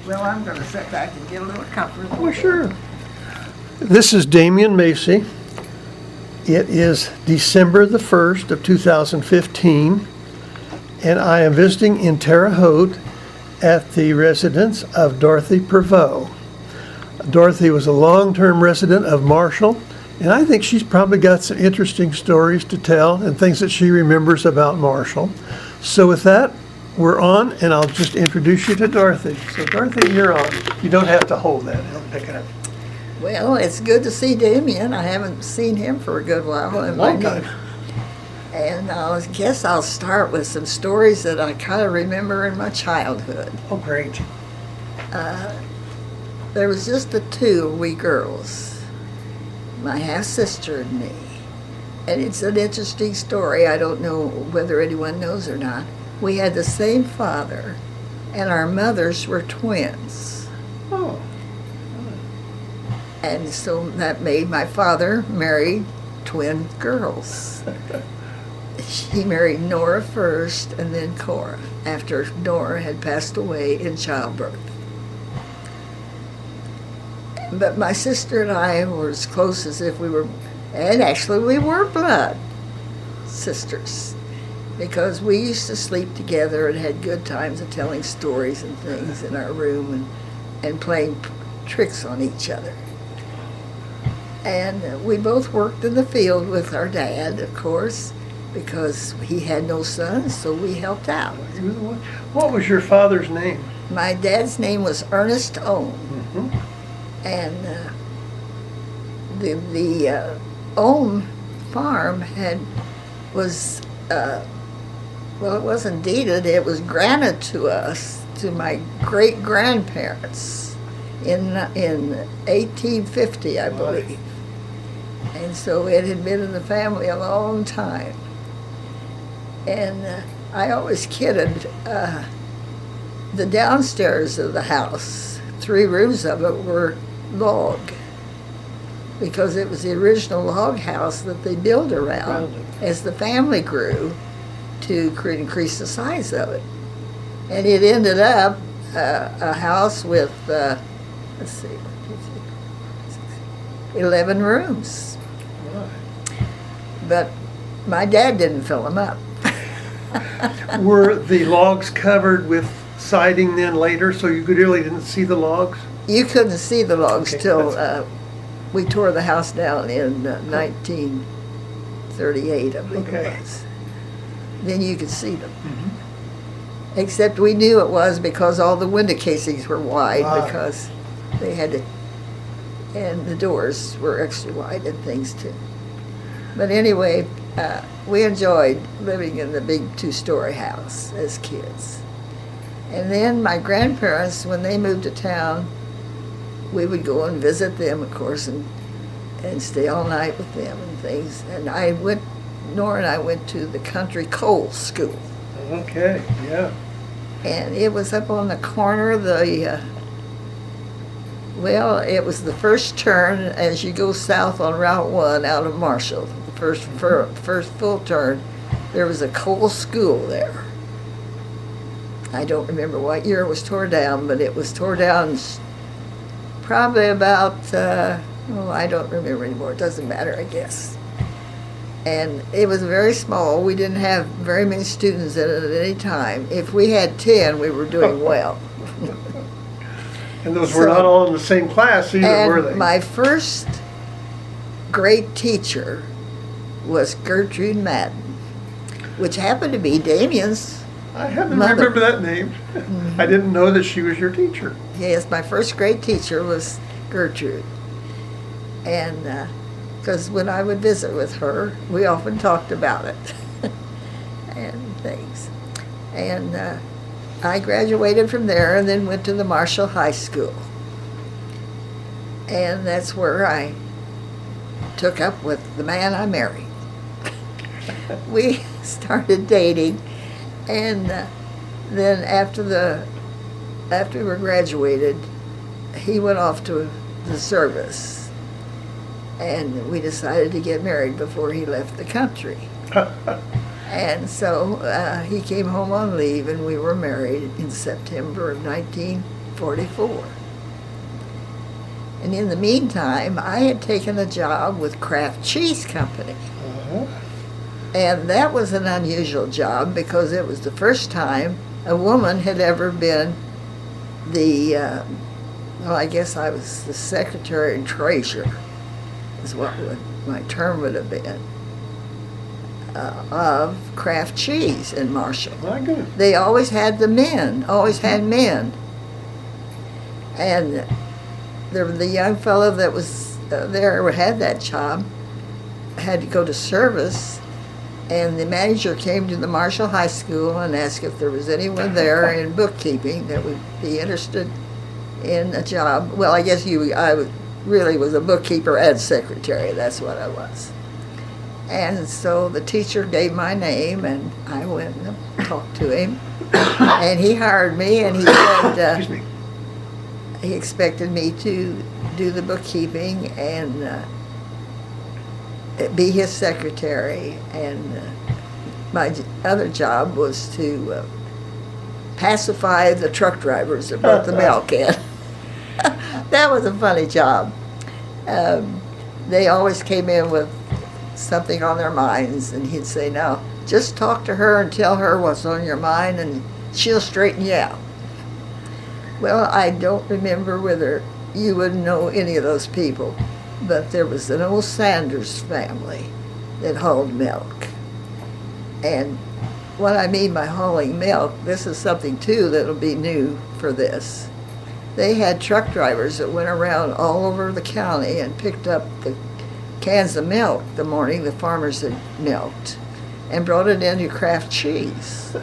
Well, I'm going to sit back and get a little comfortable. Well, sure. This is Damian Macy. It is December the 1st of 2015, and I am visiting in Terre Haute at the residence of Dorothy Prevo. Dorothy was a long-term resident of Marshall, and I think she's probably got some interesting stories to tell and things that she remembers about Marshall. So with that, we're on, and I'll just introduce you to Dorothy. So Dorothy, you're on. You don't have to hold that. I'll pick it up. Well, it's good to see Damien. I haven't seen him for a good while. Long time. And I guess I'll start with some stories that I kind of remember in my childhood. Oh, great. There was just the two we girls, my half-sister and me. And it's an interesting story. I don't know whether anyone knows or not. We had the same father, and our mothers were twins. Oh. And so that made my father marry twin girls. He married Nora first and then Cora, after Nora had passed away in childbirth. But my sister and I were as close as if we were, and actually we were blood sisters, because we used to sleep together and had good times of telling stories and things in our room and playing tricks on each other. And we both worked in the field with our dad, of course, because he had no sons, so we helped out. What was your father's name? My dad's name was Ernest Ohm, and the Ohm farm was well, it wasn't deeded; it was granted to us, to my great grandparents, in 1850, I believe. And so it had been in the family a long time. And I always kidded, the downstairs of the house, 3 rooms of it were log, because it was the original log house that they built around as the family grew to increase the size of it. And it ended up a house with, let's see, 11 rooms. But my dad didn't fill them up. Were the logs covered with siding then later, so you really didn't see the logs? You couldn't see the logs till we tore the house down in 1938, I believe it was. Then you could see them. Except we knew it was because all the window casings were wide, because they had to, and the doors were extra wide and things too. But anyway, we enjoyed living in the big 2-story house as kids. And then my grandparents, when they moved to town, we would go and visit them, of course, and stay all night with them and things. And Nora and I went to the country coal school. Okay, yeah. And it was up on the corner of the, well, it was the first turn as you go south on Route 1 out of Marshall. The first full turn, there was a coal school there. I don't remember what year it was tore down, but it was tore down probably about, I don't remember anymore. It doesn't matter, I guess. And it was very small. We didn't have very many students in it at any time. If we had 10, we were doing well. And those were not all in the same class either, were they? My first great teacher was Gertrude Madden, which happened to be Damien's I happen to mother. remember that name. I didn't know that she was your teacher. Yes, my first great teacher was Gertrude. And because when I would visit with her, we often talked about it and things. And I graduated from there and then went to the Marshall High School. And that's where I took up with the man I married. We started dating, and then after we were graduated, he went off to the service, and we decided to get married before he left the country. And so he came home on leave, and we were married in September of 1940. 1944. And in the meantime, I had taken a job with Kraft Cheese Company. And that was an unusual job because it was the first time a woman had ever been the, well, I guess I was the secretary and treasurer, is what my term would have been, of Kraft Cheese in Marshall. My goodness. They always had the men, always had men. And the young fellow that was there who had that job had to go to service. And the manager came to the Marshall High School and asked if there was anyone there in bookkeeping that would be interested in a job. Well, I guess I really was a bookkeeper and secretary. That's what I was. And so the teacher gave my name, and I went and talked to him. And he hired me, and he said Excuse me. he expected me to do the bookkeeping and be his secretary, and my other job was to pacify the truck drivers that brought the milk in. That was a funny job. They always came in with something on their minds, and he'd say, "Now, just talk to her and tell her what's on your mind, and she'll straighten you out." Well, I don't remember whether you would know any of those people, but there was an old Sanders family that hauled milk. And what I mean by hauling milk, this is something too that'll be new for this. They had truck drivers that went around all over the county and picked up the cans of milk the morning the farmers had milked and brought it into Kraft Cheese.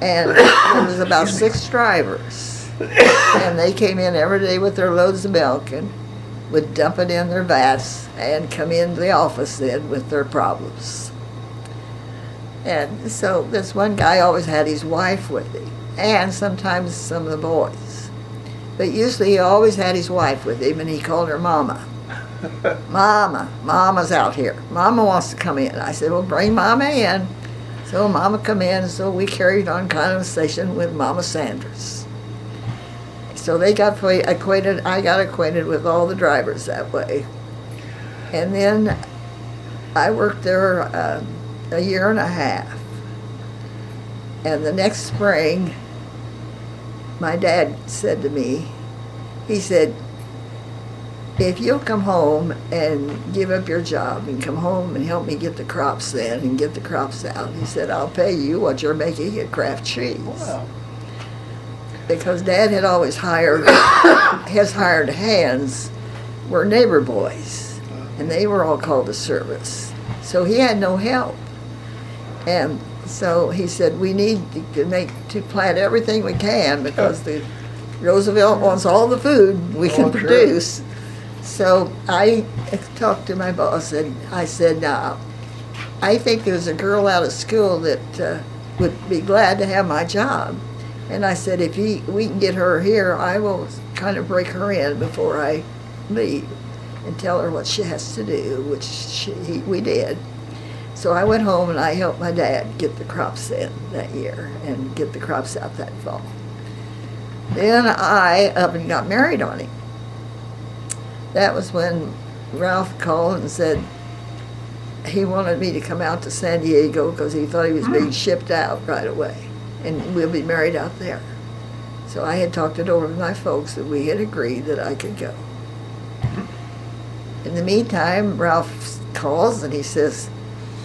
And there was about 6 drivers. And they came in every day with their loads of milk and would dump it in their vats and come into the office then with their problems. And so this one guy always had his wife with him, and sometimes some of the boys. But usually he always had his wife with him, and he called her Mama. Mama's out here. Mama wants to come in. I said, well, bring Mama in. So Mama come in, so we carried on conversation with Mama Sanders. So they got acquainted, I got acquainted with all the drivers that way. And then I worked there a year and a half. And the next spring, my dad said to me, he said, if you'll come home and give up your job and come home and help me get the crops in and get the crops out, he said, I'll pay you what you're making at Kraft Cheese. Wow. Because Dad had always hired, his hired hands were neighbor boys, and they were all called to service. So he had no help. And so he said, we need to plant everything we can because the Roosevelt wants all the food we can produce. Sure. So I talked to my boss, and I said, now, I think there's a girl out of school that would be glad to have my job. And I said, if we can get her here, I will kind of break her in before I leave and tell her what she has to do, which we did. So I went home and I helped my dad get the crops in that year and get the crops out that fall. Then I up and got married on him. That was when Ralph called and said he wanted me to come out to San Diego because he thought he was being shipped out right away. And we'll be married out there. So I had talked it over with my folks, and we had agreed that I could go. In the meantime, Ralph calls and he says,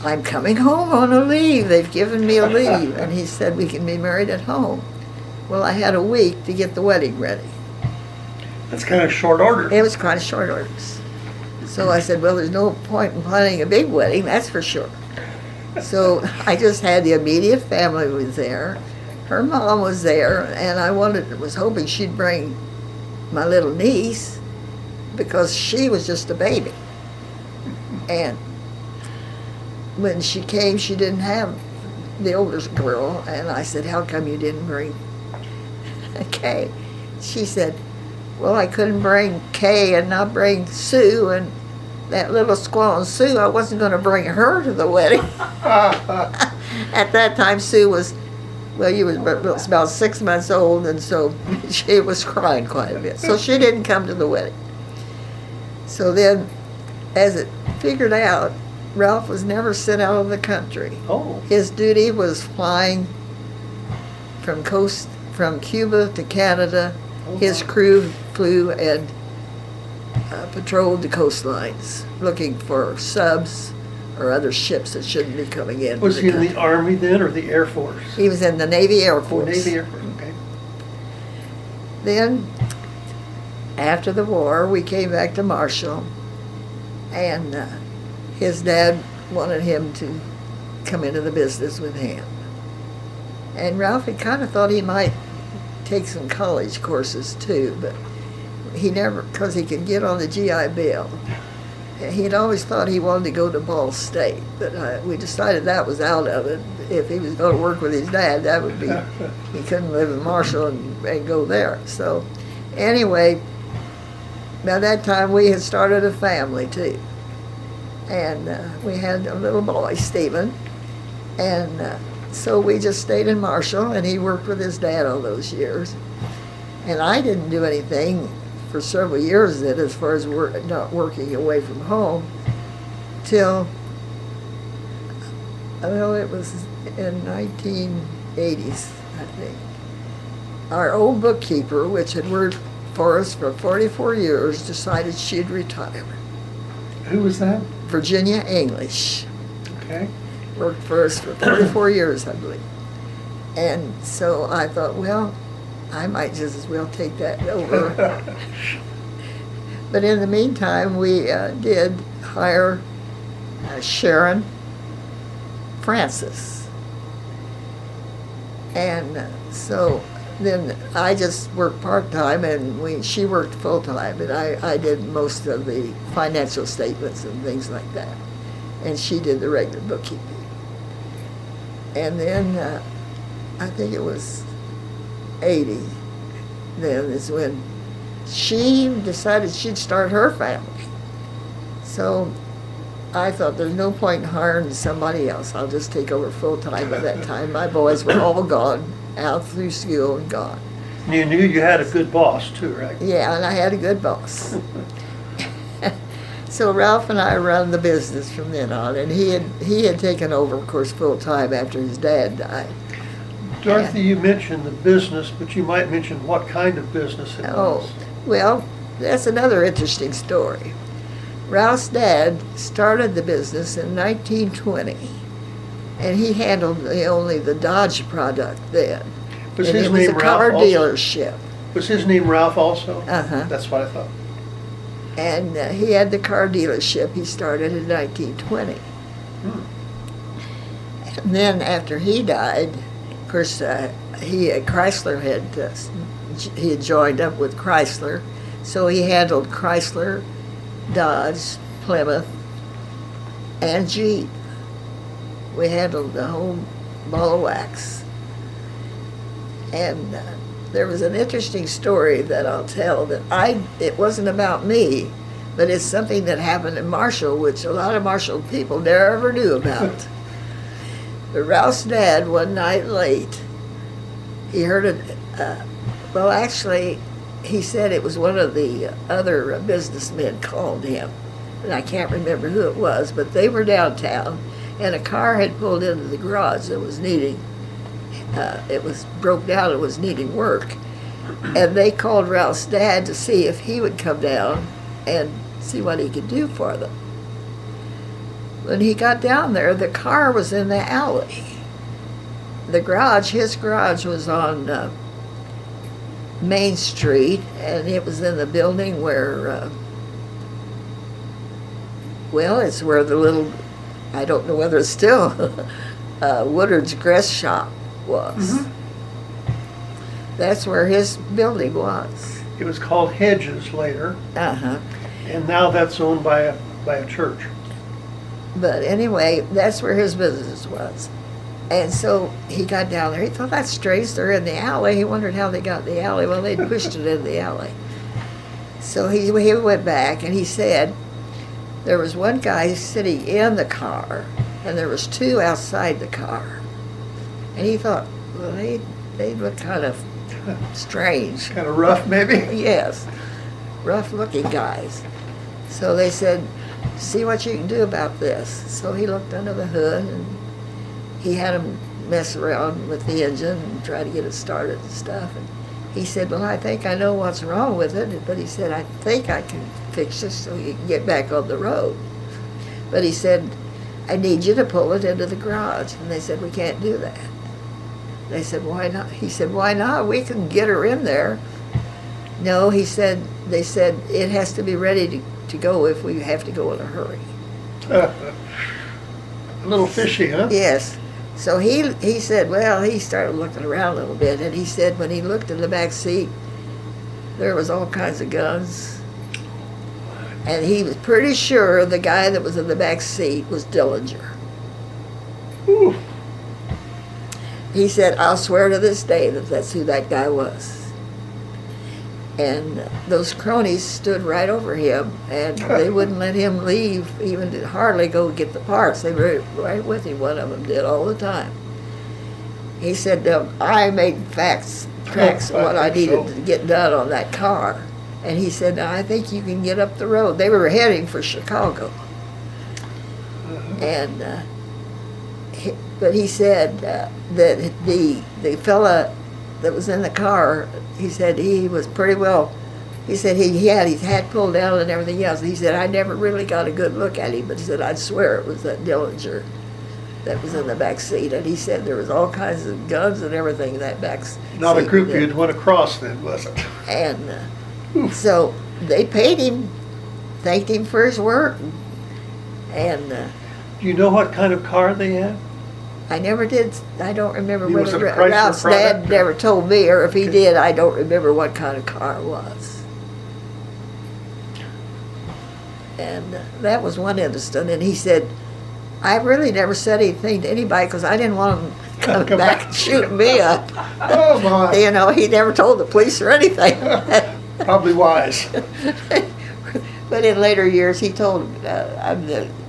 I'm coming home on a leave. They've given me a leave. And he said we can be married at home. Well, I had a week to get the wedding ready. That's kind of short order. It was kind of short orders. So I said, well, there's no point in planning a big wedding, that's for sure. So I just had the immediate family was there. Her mom was there, and I was hoping she'd bring my little niece because she was just a baby. And when she came, she didn't have the oldest girl, and I said, how come you didn't bring Kay? She said, well, I couldn't bring Kay and not bring Sue, and that little squaw Sue, I wasn't going to bring her to the wedding. At that time, Sue was Well, you was about 6 months old, and so she was crying quite a bit. So she didn't come to the wedding. So then, as it figured out, Ralph was never sent out of the country. Oh. His duty was flying from Cuba to Canada. His crew flew and patrolled the coastlines, looking for subs or other ships that shouldn't be coming in. Was he in the Army then, or the Air Force? He was in the Navy Air Oh, Force. Navy Air Force, okay. Then, after the war, we came back to Marshall, and his dad wanted him to come into the business with him. And Ralph had kind of thought he might take some college courses too, but he never, because he could get on the GI Bill. He'd always thought he wanted to go to Ball State, but we decided that was out of it. If he was going to work with his dad, that would be, he couldn't live in Marshall and go there. So anyway, by that time we had started a family too. And we had a little boy, Stephen, and so we just stayed in Marshall, and he worked with his dad all those years. And I didn't do anything for several years then, as far as not working away from home, till, well, it was in 1980s, I think. Our old bookkeeper, which had worked for us for 44 years, decided she'd retire. Who was that? Virginia English. Okay. Worked for us for 44 years, I believe. And so I thought, well, I might just as well take that over. But in the meantime, we did hire Sharon Francis. And so then I just worked part-time, and she worked full-time, and I did most of the financial statements and things like that. And she did the regular bookkeeping. And then I think it was 80 then is when she decided she'd start her family. So I thought there's no point in hiring somebody else. I'll just take over full-time by that time. My boys were all gone, out through school and gone. You knew you had a good boss too, right? Yeah, and I had a good boss. So Ralph and I run the business from then on, and he had taken over, of course, full-time after his dad died. Dorothy, you mentioned the business, but you might mention what kind of business it was. Well, that's another interesting story. Ralph's dad started the business in 1920, and he handled only the Dodge product then. Was and his it was name a Ralph car also? dealership. Was his name Ralph also? Uh-huh. That's what I thought. And he had the car dealership he started in 1920. And then after he died, of course, Chrysler he had joined up with Chrysler, so he handled Chrysler, Dodge, Plymouth, and Jeep. We handled the whole ball of wax. And there was an interesting story that I'll tell that it wasn't about me, but it's something that happened in Marshall, which a lot of Marshall people never knew about. But Ralph's dad, one night late, he heard well, actually, he said it was one of the other businessmen called him, and I can't remember who it was, but they were downtown, and a car had pulled into the garage that was needing, it was broke down, it was needing work. And they called Ralph's dad to see if he would come down and see what he could do for them. When he got down there, the car was in the alley. His garage was on Main Street, and it was in the building where, well, it's where the little, I don't know whether it's still, Woodard's Dress Shop was. Mm-hmm. That's where his building was. It was called Hedges later. Uh-huh. And now that's owned by a church. But anyway, that's where his business was. And so he got down there. He thought, that's strange, they're in the alley. He wondered how they got in the alley. Well, they'd pushed it in the alley. So he went back, and he said there was one guy sitting in the car, and there was two outside the car. And he thought, Well, they look kind of strange. Kind of rough, maybe? Yes, rough-looking guys. So they said, see what you can do about this. So he looked under the hood, and he had them mess around with the engine and try to get it started and stuff. And he said, well, I think I know what's wrong with it, but he said, I think I can fix this so you can get back on the road. But he said, I need you to pull it into the garage. And they said, we can't do that. They said, why not? He said, why not? We can get her in there. No, he said, they said, it has to be ready to go if we have to go in a hurry. A little fishy, huh? Yes. So he said, well, he started looking around a little bit, and he said when he looked in the back seat, there was all kinds of guns. And he was pretty sure the guy that was in the back seat was Dillinger. Ooh. He said, I'll swear to this day that that's who that guy was. And those cronies stood right over him, and they wouldn't let him leave, even to hardly go get the parts. They were right with him, one of them did, all the time. He said, I made tracks of what I needed to get done on that car. And he said, I think you can get up the road. They were heading for Chicago. And, but he said that the fella that was in the car, he said he was pretty well, he said he had his hat pulled down and everything else. He said, I never really got a good look at him, but he said, I'd swear it was that Dillinger that was in the back seat. And he said there was all kinds of guns and everything in that back seat. Not a group you'd want to cross then, was it? And so they paid him, thanked him for his work. And Do you know what kind of car they had? I never did. I don't remember Was whether it a Chrysler Ralph's dad product? never told me, or if he Okay. did, I don't remember what kind of car it was. And that was one incident. And he said, I really never said anything to anybody because I didn't want him coming Come back back. and shooting me up. Oh, my. You know, he never told the police or anything. Probably wise. But in later years, he told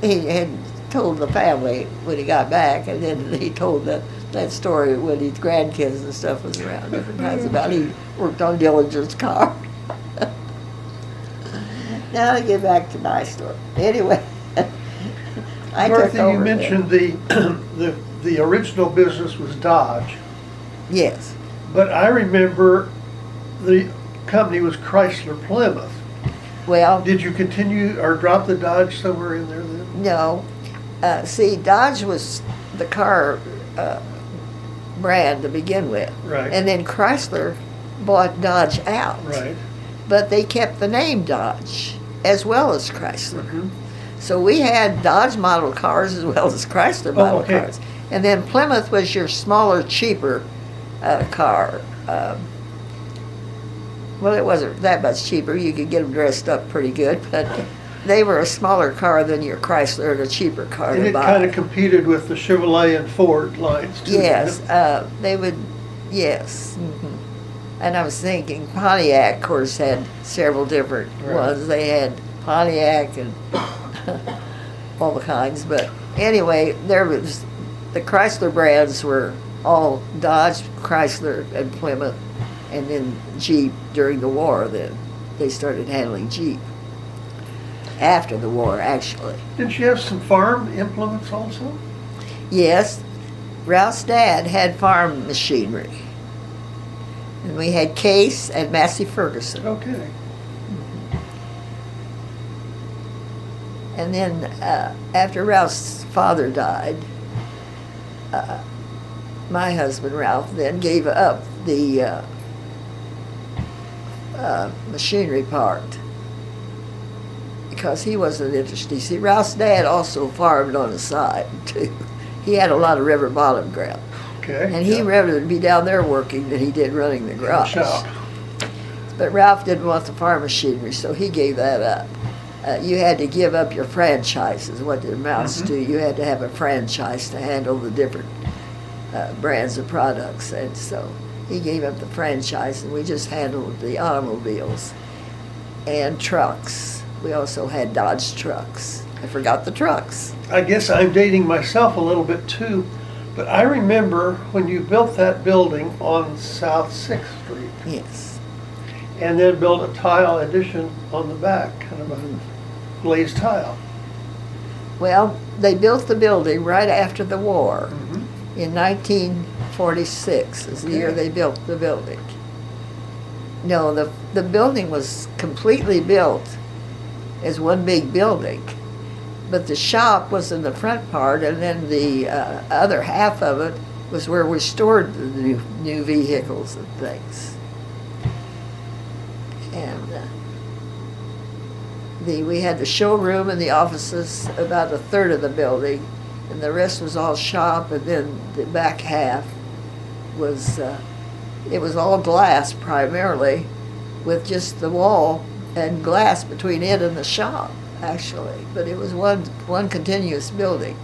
he had told the family when he got back, and then he told that story when his grandkids and stuff was around different times about he worked on Dillinger's car. Now to get back to my story. Anyway, I took Dorothy, you over mentioned the original business was Dodge, Yes. but I remember the company was Chrysler Plymouth. Well, Did you continue or drop the Dodge somewhere in there then? no. See, Dodge was the car brand to begin with. Right. And then Chrysler bought Dodge out. Right. But they kept the name Dodge as well as Chrysler. Mhm. So we had Dodge model cars as well as Chrysler model okay. cars. And then Plymouth was your smaller, cheaper car. Well, it wasn't that much cheaper. You could get them dressed up pretty good, but they were a smaller car than your Chrysler and a cheaper car And to it buy. kind of competed with the Chevrolet and Ford lines too. Yes, didn't it? they would, yes. And I was thinking Pontiac, of course, had several different Right. ones. They had Pontiac and all the kinds. But anyway, there was, the Chrysler brands were all Dodge, Chrysler, and Plymouth. And then Jeep during the war, then they started handling Jeep. After the war, actually. Didn't you have some farm implements also? Yes, Ralph's dad had farm machinery. And we had Case and Massey Ferguson. Okay. And then after Ralph's father died, my husband Ralph then gave up the machinery part because he wasn't interested. You see, Ralph's dad also farmed on the side too. He had a lot of river bottom ground. Okay. And he yeah. rather be down there working than he did running the garage. Shop. But Ralph didn't want the farm machinery, so he gave that up. You had to give up your franchise, is what it amounts to. You had to have a franchise to handle the different brands of products. And so he gave up the franchise, and we just handled the automobiles and trucks. We also had Dodge trucks. I forgot the trucks. I guess I'm dating myself a little bit too, But I remember when you built that building on South 6th Street Yes. and then built a tile addition on the back, kind of a glazed tile. Well, they built the building right after the war. Mhm. In 1946 is the year Okay. they built the building. No, the building was completely built as one big building, but the shop was in the front part, and then the other half of it was where we stored the new vehicles and things. And we had the showroom and the offices, about a third of the building, and the rest was all shop, and then the back half was, it was all glass primarily, with just the wall and glass between it and the shop, actually. But it was one continuous building.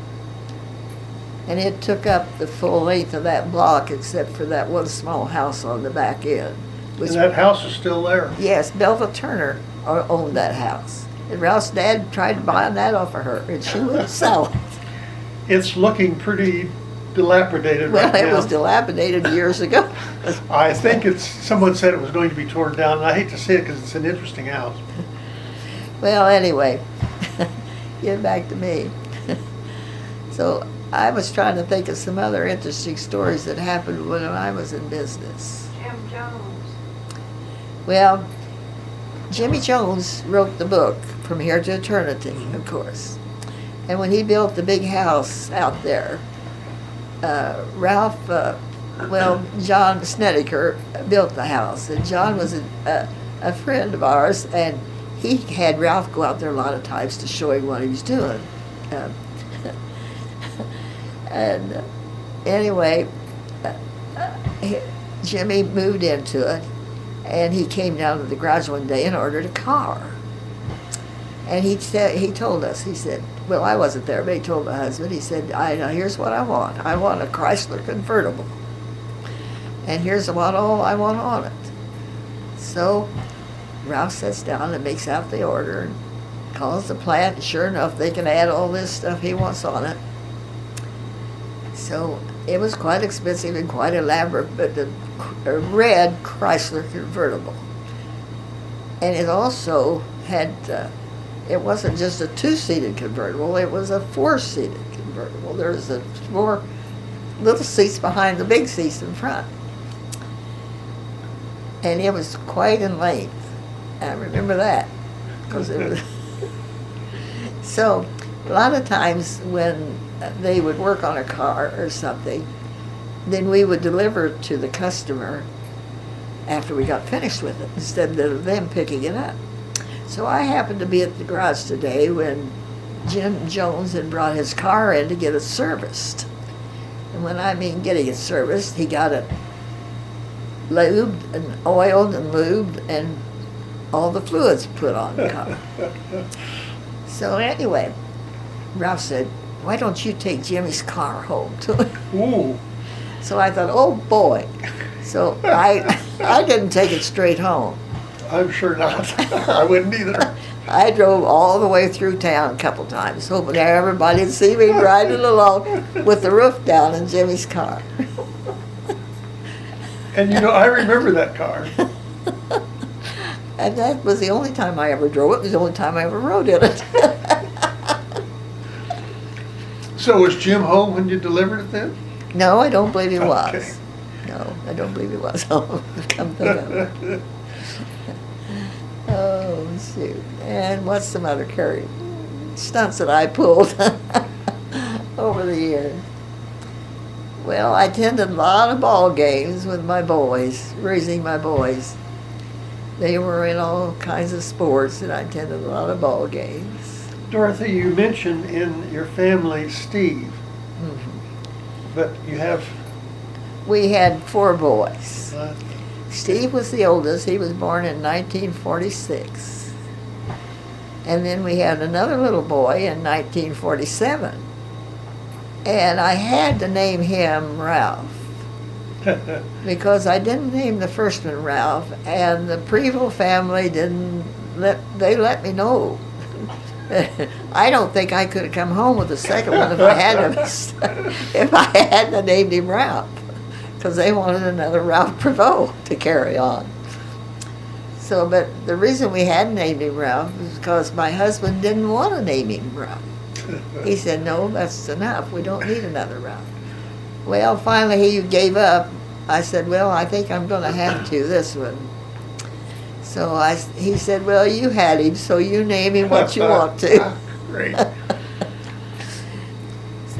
And it took up the full length of that block, except for that one small house on the back end. And that house is still there. Yes, Belva Turner owned that house. And Ralph's dad tried to buy that off of her, and she wouldn't sell it. It's looking pretty dilapidated Well, right now. it was dilapidated years ago. I think someone said it was going to be torn down, and I hate to say it because it's an interesting house. Well, anyway, get back to me. So I was trying to think of some other interesting stories that happened when I was in business. Jim Jones. Well, Jimmy Jones wrote the book, From Here to Eternity, of course. And when he built the big house out there, Ralph, John Snedeker built the house. And John was a friend of ours, and he had Ralph go out there a lot of times to show him what he was doing. And anyway, Jimmy moved into it, and he came down to the garage one day and ordered a car. And he told us, he said, well, I wasn't there, but he told my husband, he said, here's what I want. I want a Chrysler convertible. And here's all I want on it. So Ralph sits down and makes out the order and calls the plant, and sure enough, they can add all this stuff he wants on it. So it was quite expensive and quite elaborate, but a red Chrysler convertible. And it also had, it wasn't just a two-seated convertible, it was a four-seated convertible. There was 4 little seats behind the big seats in front. And it was quite in length. I remember that, because it was. So a lot of times when they would work on a car or something, then we would deliver it to the customer after we got finished with it, instead of them picking it up. So I happened to be at the garage today when Jim Jones had brought his car in to get it serviced. And when I mean getting it serviced, he got it lubed and oiled and lubed and all the fluids put on the car. So anyway, Ralph said, why don't you take Jimmy's car home to him? Ooh. So I thought, oh boy. So I didn't take it straight home. I'm sure not. I wouldn't either. I drove all the way through town a couple times, hoping everybody'd see me riding along with the roof down in Jimmy's car. And I remember that car. And that was the only time I ever drove it. It was the only time I ever rode in it. So was Jim home when you delivered it then? No, I don't believe he was. Okay. No, I don't believe he was home. Come to know. Oh, shoot. And what's some other stunts that I pulled over the years? Well, I attended a lot of ball games with my boys, raising my boys. They were in all kinds of sports, and I attended a lot of ball games. Dorothy, you mentioned in your family Steve, but you have... We had 4 boys. Steve was the oldest. He was born in 1946. And then we had another little boy in 1947. And I had to name him Ralph, because I didn't name the first one Ralph, and the Prevo family let me know. I don't think I could have come home with the second one if I hadn't if I hadn't named him Ralph, because they wanted another Ralph Prevo to carry on. So, but the reason we hadn't named him Ralph was because my husband didn't want to name him Ralph. He said, "No, that's enough. We don't need another Ralph." Well, finally he gave up. I said, "Well, I think I'm going to have to this one." So he said, "Well, you had him, so you name him what you want to." Great.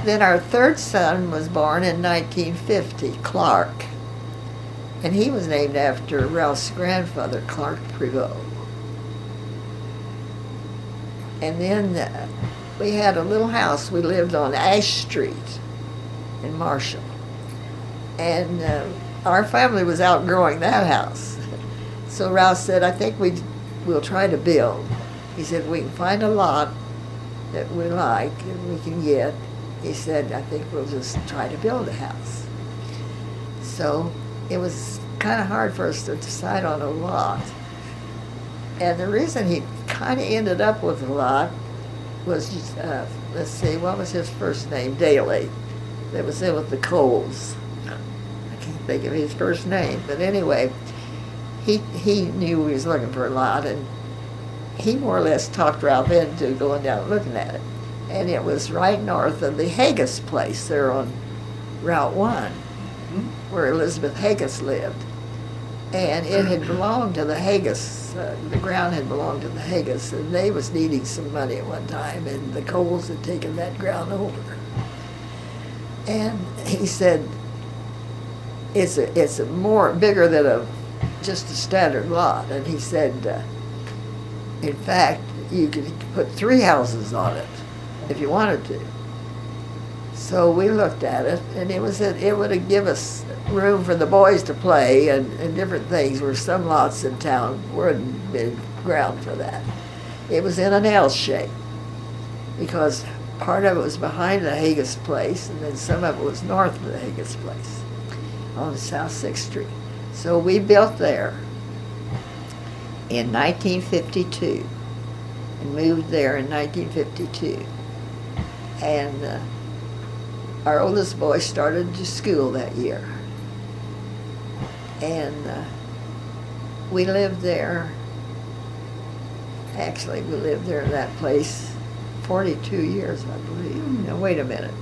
Then our third son was born in 1950, Clark. And he was named after Ralph's grandfather, Clark Prevo. And then we had a little house. We lived on Ash Street in Marshall. And our family was outgrowing that house. So Ralph said, "I think we'll try to build." He said, "We can find a lot that we like and we can get." He said, "I think we'll just try to build a house." So it was kind of hard for us to decide on a lot. And the reason he kind of ended up with a lot was, let's see, what was his first name? Daly. That was in with the Coles. I can't think of his first name. But anyway, he knew he was looking for a lot, and he more or less talked Ralph into going down and looking at it. And it was right north of the Haggis place there on Route 1, where Elizabeth Haggis lived. And it had belonged to the Haggis, the ground had belonged to the Haggis, and they was needing some money at one time, and the Coles had taken that ground over. And he said, it's a more bigger than just a standard lot. And he said, in fact, you could put 3 houses on it if you wanted to. So we looked at it, and it would give us room for the boys to play and different things, where some lots in town wouldn't be ground for that. It was in an L shape, because part of it was behind the Haggis place, and then some of it was north of the Haggis place on South 6th Street. So we built there in 1952 and moved there in 1952. And our oldest boy started to school that year. And we lived there, actually we lived there in that place 42 years, I believe. Now wait a minute.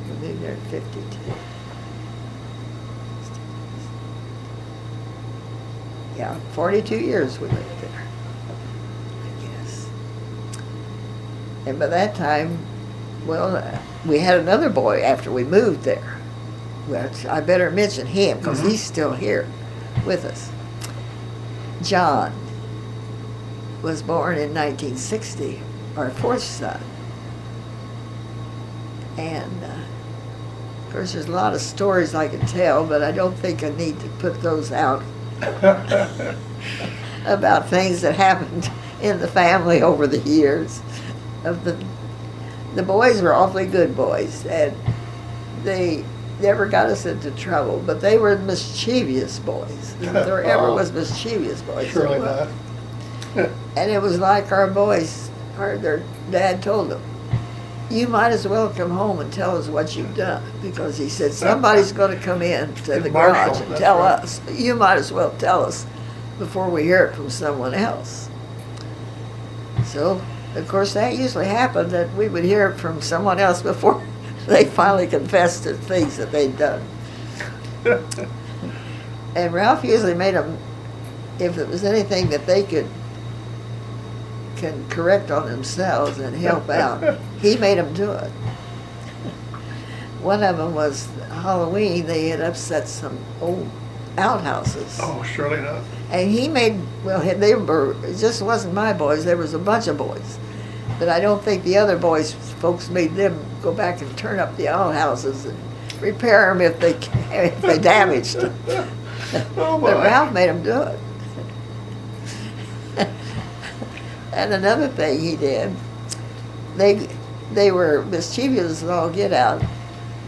We lived there in 52. Yeah, 42 years we lived there, I guess. And by that time, well, we had another boy after we moved there. Which I better mention him, because he's still here with us. John was born in 1960, our fourth son. And of course there's a lot of stories I can tell, but I don't think I need to put those out about things that happened in the family over the years. The boys were awfully good boys, and they never got us into trouble, but they were mischievous boys. If there ever was mischievous boys. Surely not. And it was like our boys, their dad told them, "You might as well come home and tell us what you've done," because he said, "Somebody's going to come in to the garage and tell us. You might as well tell us before we hear it from someone else." So, of course, that usually happened, that we would hear it from someone else before they finally confessed to things that they'd done. And Ralph usually made them, if it was anything that they can correct on themselves and help out, he made them do it. One of them was Halloween. They had upset some old outhouses. Oh, surely not. And he made, well, they were, it just wasn't my boys, there was a bunch of boys. But I don't think the other boys, folks made them go back and turn up the outhouses and repair them if they damaged them. Oh, But my. Ralph made them do it. And another thing he did, they were mischievous as all get out,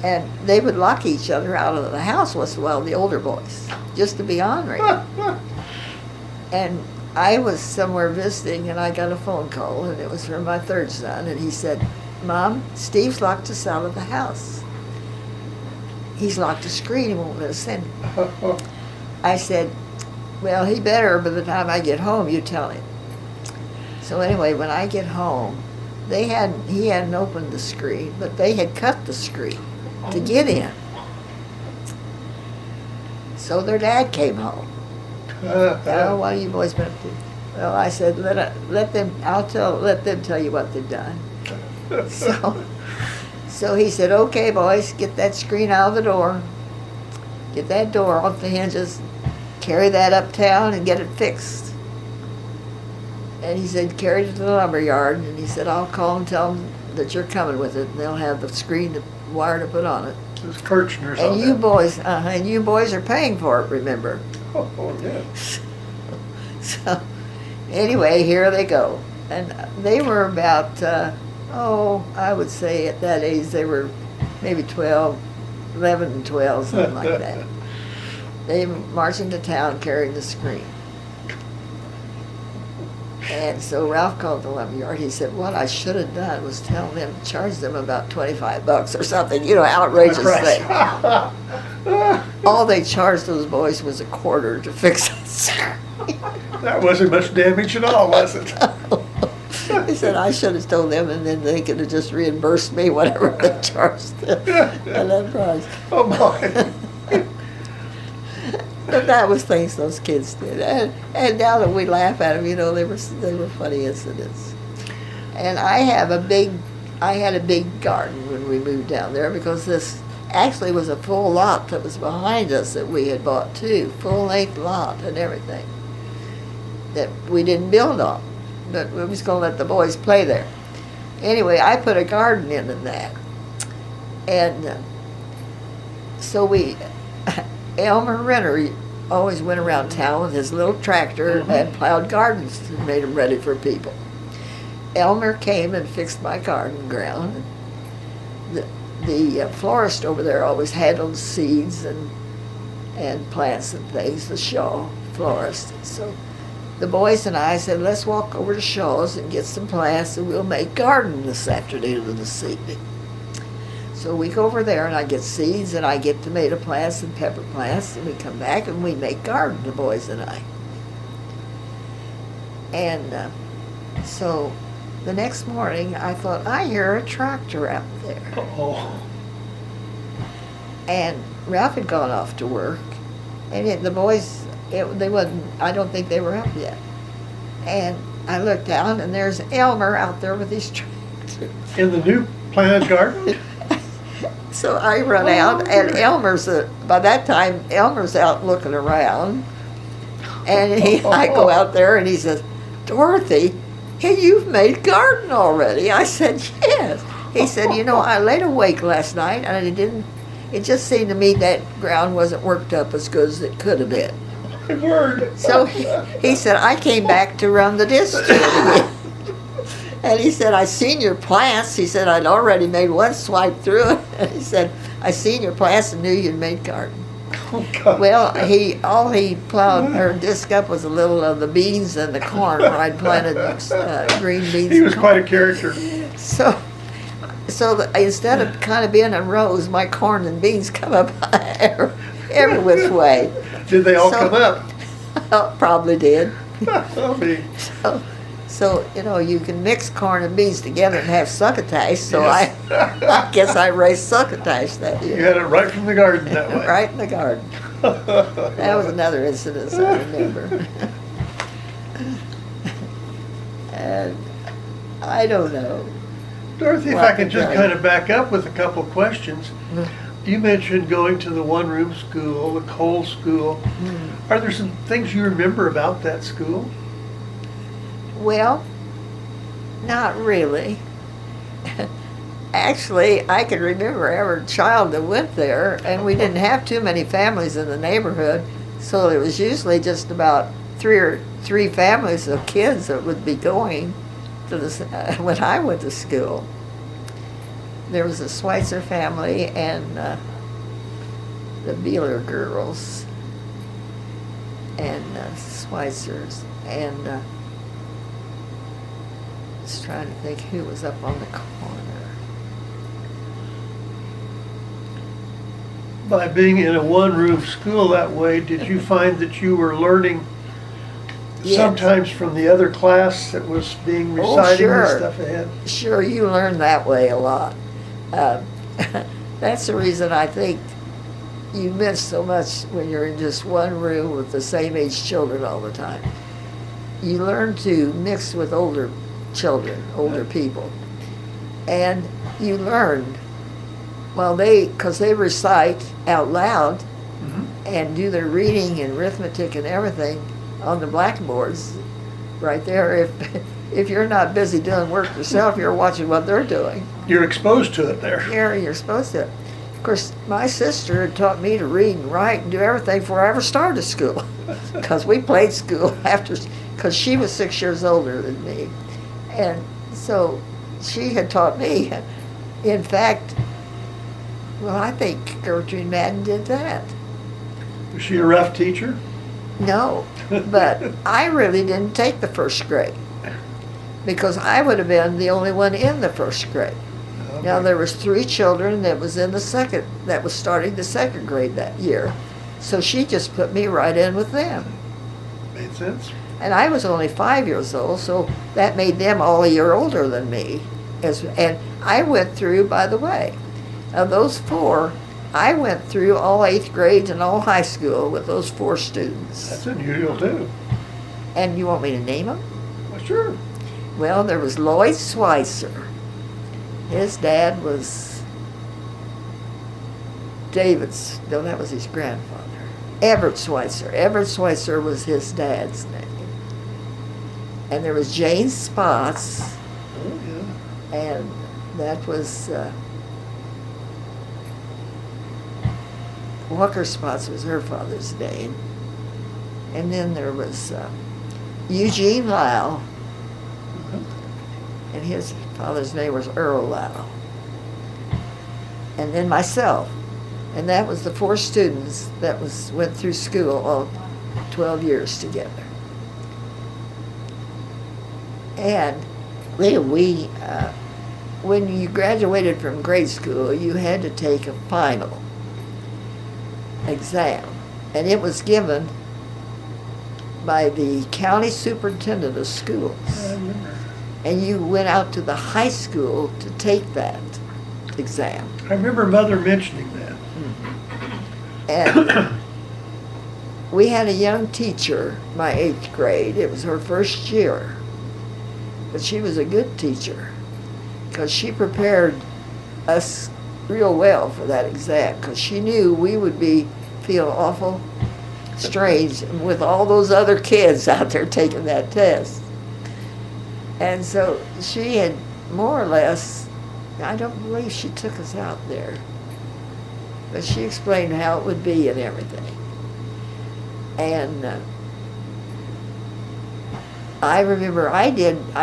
and they would lock each other out of the house once in a while, the older boys, just to be ornery. And I was somewhere visiting and I got a phone call, and it was from my third son, and he said, "Mom, Steve's locked us out of the house. He's locked the screen, he won't let us in." I said, "Well, he better, by the time I get home, you tell him." So anyway, when I get home, he hadn't opened the screen, but they had cut the screen to get in. So their dad came home. "Oh, what have you boys been up to?" Well, I said, let them tell you what they've done. So he said, "Okay, boys, get that screen out of the door. Get that door off the hinges. Carry that uptown and get it fixed." And he said, "Carry it to the lumber yard." And he said, "I'll call and tell them that you're coming with it, and they'll have the screen, the wire to put on it. There's Kirchner's And on you that. boys are paying for it, remember?" Oh, yeah. So, anyway, here they go. And they were about, I would say at that age they were maybe 12, 11 and 12, something like that. They marched into town carrying the screen. And so Ralph called the lumberyard. He said, "What I should have done was tell them, charge them about $25 or something, outrageous thing." All they charged those boys was a quarter to fix it. That wasn't much damage at all, was it? He said, "I should have told them, and then they could have just reimbursed me whatever they charged them at that price." Oh, my. But that was things those kids did, and now that we laugh at them, they were funny incidents. And I had a big garden when we moved down there, because this actually was a full lot that was behind us that we had bought too, full-length lot and everything that we didn't build on, but we was going to let the boys play there. Anyway, I put a garden in that, and so Elmer Renner always went around town with his little tractor and plowed gardens and made them ready for people. Elmer came and fixed my garden ground. The florist over there always handled seeds and plants and things, the Shaw florist. So the boys and I said, "Let's walk over to Shaw's and get some plants, and we'll make garden this afternoon and this evening." So we go over there, and I get seeds, and I get tomato plants and pepper plants, and we come back and we make garden, the boys and I. And so the next morning, I thought, I hear a tractor out there. Oh. And Ralph had gone off to work, and the boys, they wasn't, I don't think they were up yet. And I looked down, and there's Elmer out there with his tractor. In the new planted garden? So I run out, and by that time, Elmer's out looking around. And I go out there, and he says, "Dorothy, hey, you've made garden already." I said, "Yes." He said, "I laid awake last night, and it just seemed to me that ground wasn't worked up as good as it could have been." Good word. So he said, "I came back to run the disc to it again." And he said, "I seen your plants." He said, "I'd already made one swipe through it." And he said, "I seen your plants and knew you'd made garden." Oh, God. Well, all he plowed or disc up was a little of the beans and the corn where I'd planted green beans. He was and quite corn. a character. So instead of kind of being in rows, my corn and beans come up every which way. Did they all So- come up? Probably did. I'll be. So you can mix corn and beans together and have succotash. So Yes. I guess I raised succotash that You year, had it right from the garden that way. right in the garden. That was another incident I remember. And I don't know. Dorothy, if Well, I could just okay. kind of back up with a couple questions. You mentioned going to the one-room school, the Cole School. Are there some things you remember about that school? Well, not really. Actually, I can remember every child that went there, and we didn't have too many families in the neighborhood, so it was usually just about three families of kids that would be going to when I went to school. There was a Schweitzer family and the Beeler girls. and Schweitzer's, and just trying to think who was up on the corner. By being in a one-room school that way, did you find that you were learning Yes. sometimes from the other class that was being Oh, reciting the sure. stuff ahead? Sure, you learn that way a lot. That's the reason I think you miss so much when you're in just one room with the same age children all the time. You learn to mix with older children, older people. And you learn, well, because they recite out loud and do their reading and arithmetic and everything on the blackboards right there. If you're not busy doing work yourself, you're watching what they're doing. You're exposed to it there. You're supposed to. Of course, my sister had taught me to read and write and do everything before I ever started school. Because we played school after, because she was 6 years older than me. And so she had taught me. In fact, well, I think Gertrude Madden did that. Was she a rough teacher? No, but I really didn't take the first grade because I would have been the only one in the first grade. Now, there was 3 children that was in the second, that was starting the second grade that year. So she just put me right in with them. Made sense. And I was only 5 years old, so that made them all a year older than me. And I went through, by the way, of those 4, I went through all 8th grades and all high school with those 4 students. That's unusual too. And you want me to name them? Well, sure. Well, there was Lloyd Schweitzer. His dad was David's, no, that was his grandfather. Everett Schweitzer. Everett Schweitzer was his dad's name. And there was Jane Spots, Oh, yeah. and that was Walker Spots was her father's name. And then there was Eugene Lau, and his father's name was Earl Lau. And then myself. And that was the 4 students that went through school all 12 years together. And when you graduated from grade school, you had to take a final exam. And it was given by the county superintendent of schools. I remember. And you went out to the high school to take that exam. I remember Mother mentioning that. And we had a young teacher, my 8th grade. It was her first year. But she was a good teacher because she prepared us real well for that exam because she knew we would feel awful strange with all those other kids out there taking that test. And so she had more or less, I don't believe she took us out there, but she explained how it would be and everything. And I remember I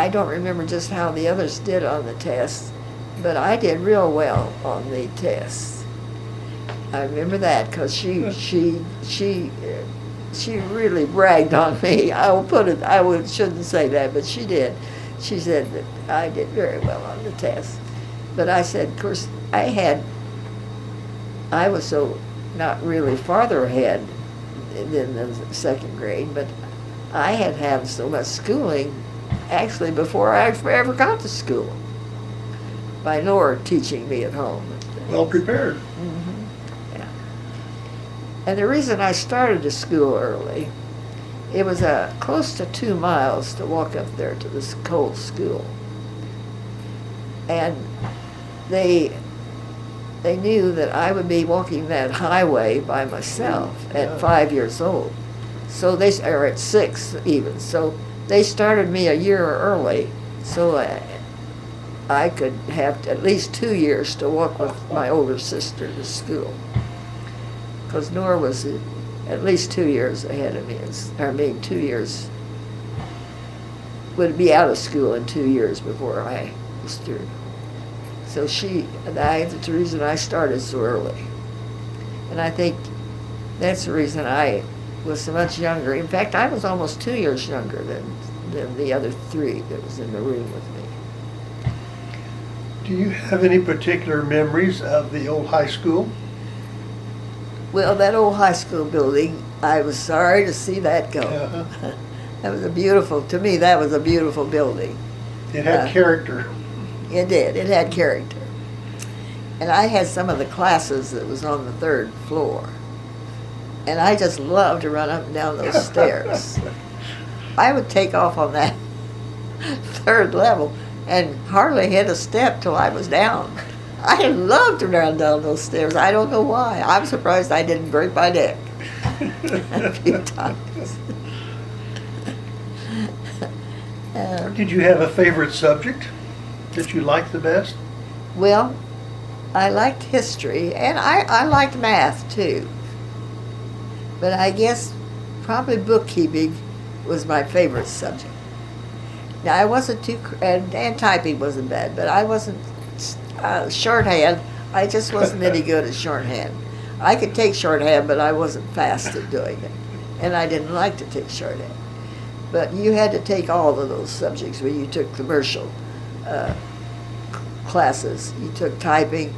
don't remember just how the others did on the test, but I did real well on the test. I remember that because she really bragged on me. Shouldn't say that, but she did. She said that I did very well on the test. But I said, of course, I was so not really farther ahead than the second grade, but I had had so much schooling actually before I ever got to school by Nora teaching me at home. Well prepared. Yeah. And the reason I started to school early, it was close to 2 miles to walk up there to this Cole school. And they knew that I would be walking that highway by myself at 5 years old. So or at 6 even. So they started me a year early, so I could have at least 2 years to walk with my older sister to school. Because Nora was at least 2 years ahead of me. 2 years, would be out of school in 2 years before I was through. So that's the reason I started so early. And I think that's the reason I was so much younger. In fact, I was almost 2 years younger than the other three that was in the room with me. Do you have any particular memories of the old high school? Well, that old high school building, I was sorry to see that go. Uh-huh. That was to me, that was a beautiful building. It had character. It did, it had character. And I had some of the classes that was on the third floor. And I just loved to run up and down those stairs. I would take off on that third level and hardly hit a step till I was down. I loved to run down those stairs. I don't know why. I'm surprised I didn't break my neck a few times. Did you have a favorite subject that you liked the best? Well, I liked history, and I liked math too. But I guess probably bookkeeping was my favorite subject. Now, I wasn't and typing wasn't bad, but I wasn't, shorthand, I just wasn't any good at shorthand. I could take shorthand, but I wasn't fast at doing it. And I didn't like to take shorthand. But you had to take all of those subjects when you took commercial classes. You took typing,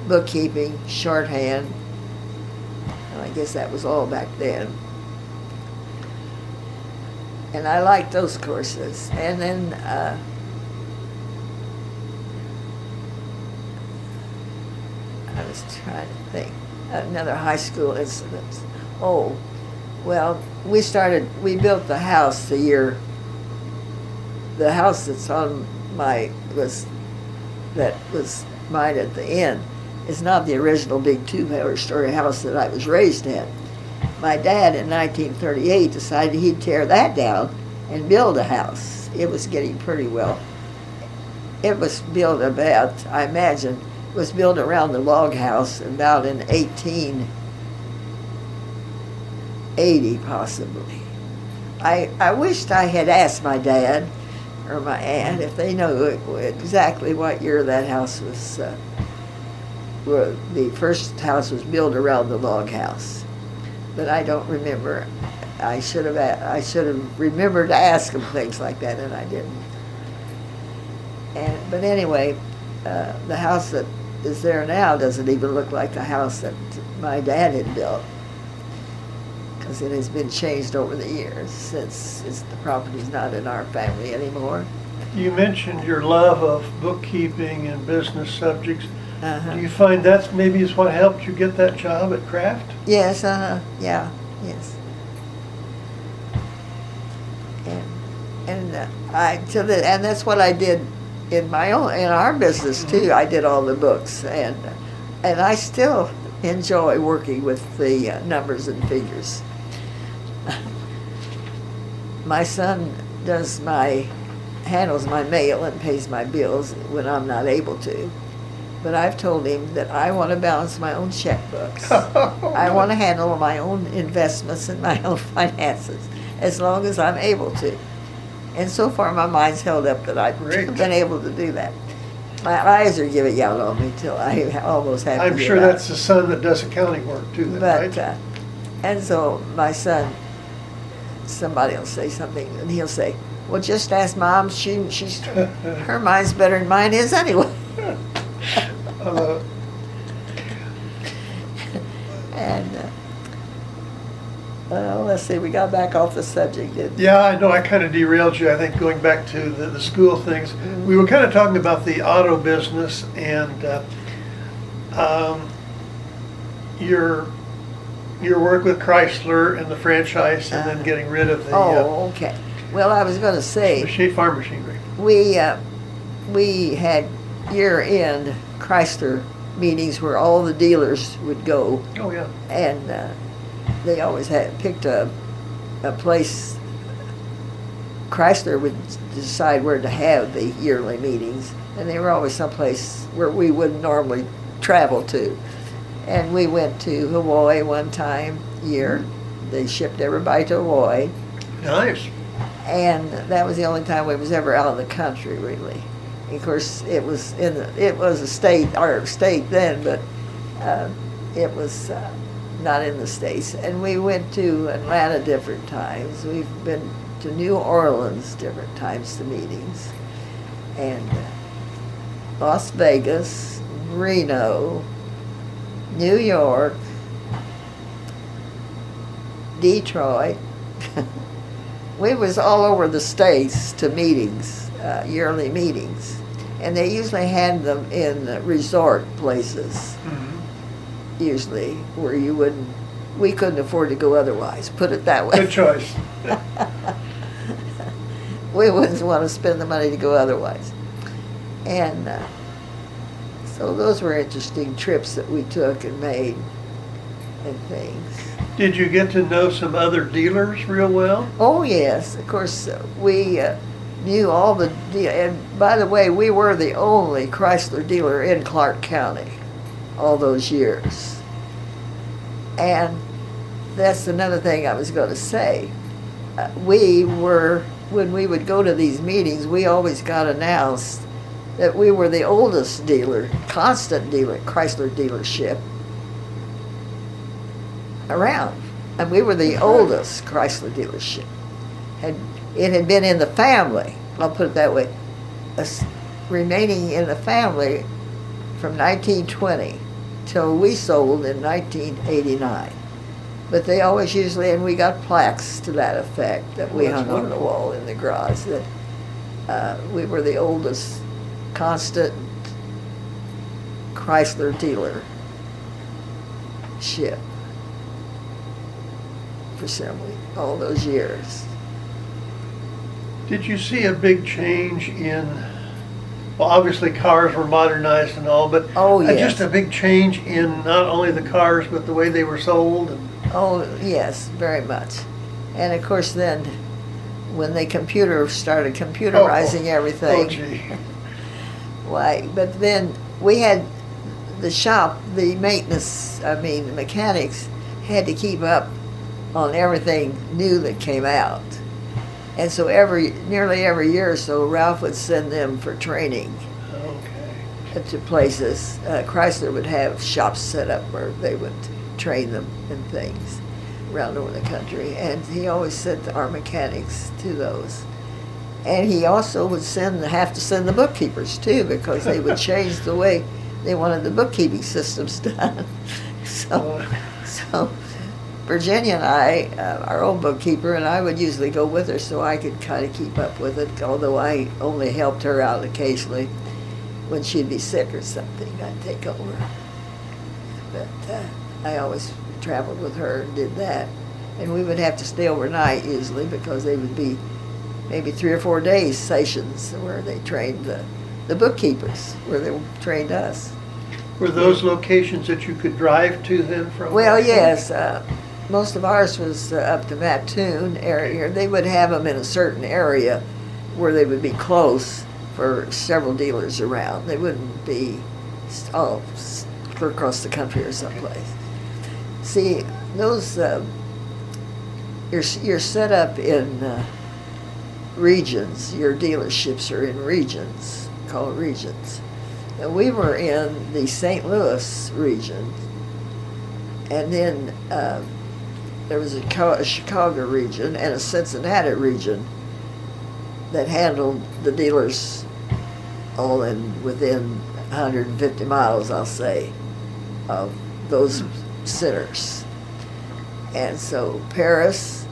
bookkeeping, shorthand. And I guess that was all back then. And I liked those courses. And then I was trying to think. Another high school incident. Oh, well, we built the house the house that's on that was mine at the end is not the original big two-story house that I was raised in. My dad in 1938 decided he'd tear that down and build a house. It was getting pretty well. It was built about, I imagine, was built around the log house about in 1880 possibly. I wished I had asked my dad or my aunt if they know exactly what year that house was, the first house was built around the log house. But I don't remember. I should have remembered to ask them things like that, and I didn't. But anyway, the house that is there now doesn't even look like the house that my dad had built, because it has been changed over the years since the property's not in our family anymore. You mentioned your love of bookkeeping and business subjects. Uh-huh. Do you find that maybe is what helped you get that job at Kraft? Yes, yeah, yes. And that's what I did in our business too. I did all the books, and I still enjoy working with the numbers and figures. My son handles my mail and pays my bills when I'm not able to. But I've told him that I want to balance my own checkbooks. I want to handle my own investments and my own finances as long as I'm able to. And so far my mind's held up that I've been able to do that. My eyes are giving out on me till I almost have to I'm give sure up. that's the son that does accounting work too, then, But, right? and so my son, somebody will say something and he'll say, well, just ask Mom, she's her mind's better than mine is anyway. And well, let's see, we got back off the subject, didn't we? Yeah, I know I kind of derailed you, I think, going back to the school things. Mm-hmm. We were kind of talking about the auto business and your work with Chrysler and the franchise and then getting rid of the Oh, okay. Well, I was going to say, farm machinery. we had year-end Chrysler meetings where all the dealers would go, Oh, yeah. and they always picked a place. Chrysler would decide where to have the yearly meetings, and they were always someplace where we wouldn't normally travel to. And we went to Hawaii one time a year. They shipped everybody to Hawaii. Nice. And that was the only time we was ever out of the country, really. Of course, it was our state then, but it was not in the States. And we went to Atlanta different times. We've been to New Orleans different times to meetings. And Las Vegas, Reno, New York, Detroit. We was all over the States to meetings, yearly meetings. And they usually had them in resort places, usually, where we couldn't afford to go otherwise, put it that way. Good choice. We wouldn't want to spend the money to go otherwise. And so those were interesting trips that we took and made and things. Did you get to know some other dealers real well? Oh, yes. Of course, we knew all the and by the way, we were the only Chrysler dealer in Clark County all those years. And that's another thing I was going to say. When we would go to these meetings, we always got announced that we were the oldest dealer, constant dealer, Chrysler dealership around. And we were the oldest Chrysler dealership. It had been in the family, I'll put it that way, remaining in the family from 1920 till we sold in 1989. But they always usually, and we got plaques to that effect that we hung on the wall in the garage, that we were the oldest constant Chrysler dealership for all those years. Did you see a big change in, well, obviously cars were modernized and all, but Oh, yes. just a big change in not only the cars, but the way they were sold? And Oh, yes, very much. And of course then, when they started computerizing everything. Oh, gee. Why, but then we had the shop, the mechanics had to keep up on everything new that came out. And so nearly every year or so, Ralph would send them for training to places. Chrysler would have shops set up where they would train them and things around over the country. And he always sent our mechanics to those. And he also would have to send the bookkeepers too, because they would change the way they wanted the bookkeeping systems done. So Virginia and I, our own bookkeeper, and I would usually go with her so I could kind of keep up with it, although I only helped her out occasionally when she'd be sick or something. I'd take over. But I always traveled with her and did that. And we would have to stay overnight usually, because they would be maybe 3 or 4 days sessions where they trained the bookkeepers, where they trained us. Were those locations that you could drive to then from? Well, yes. Most of ours was up to Mattoon area. They would have them in a certain area where they would be close for several dealers around. They wouldn't be all clear across the country or someplace. See, those you're set up in regions. Your dealerships are in regions, called regions. And we were in the St. Louis region, and then there was a Chicago region and a Cincinnati region that handled the dealers all within 150 miles, I'll say, of those centers. And so Paris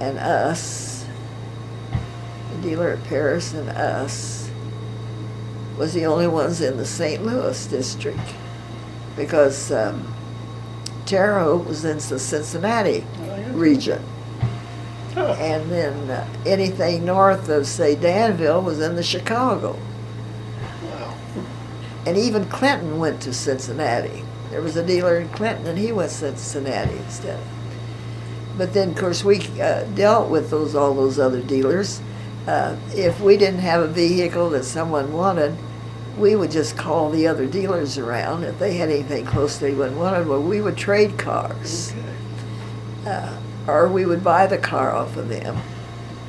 and us, the dealer at Paris and us, was the only ones in the St. Louis district, because Terre Haute was in the Cincinnati region. Oh. And then anything north of, say, Danville was in the Chicago. Wow. And even Clinton went to Cincinnati. There was a dealer in Clinton, and he went to Cincinnati instead. But then, of course, we dealt with all those other dealers. If we didn't have a vehicle that someone wanted, we would just call the other dealers around. If they had anything close they wanted, well, we would trade cars. Okay. Or we would buy the car off of them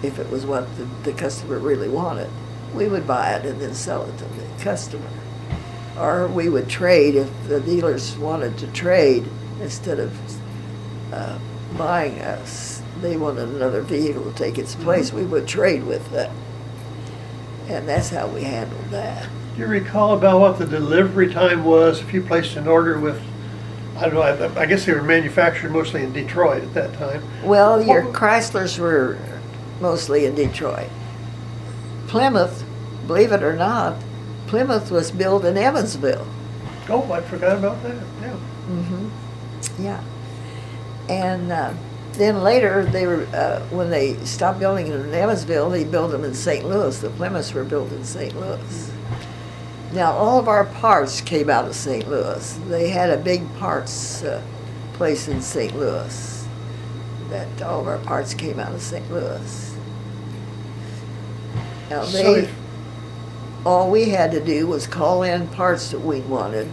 if it was what the customer really wanted. We would buy it and then sell it to the customer. Or we would trade if the dealers wanted to trade instead of buying us. They wanted another vehicle to take its place. We would trade with them. And that's how we handled that. Do you recall about what the delivery time was if you placed an order with, I don't know, I guess they were manufactured mostly in Detroit at that time. Well, your What- Chryslers were mostly in Detroit. Plymouth, believe it or not, Plymouth was built in Evansville. Oh, I forgot about that, yeah. Yeah. And then later, they were when they stopped building them in Evansville, they built them in St. Louis. The Plymouths were built in St. Louis. Now, all of our parts came out of St. Louis. They had a big parts place in St. Louis. That all of our parts came out of St. Louis. Now, So all we had to do was call in parts that we wanted,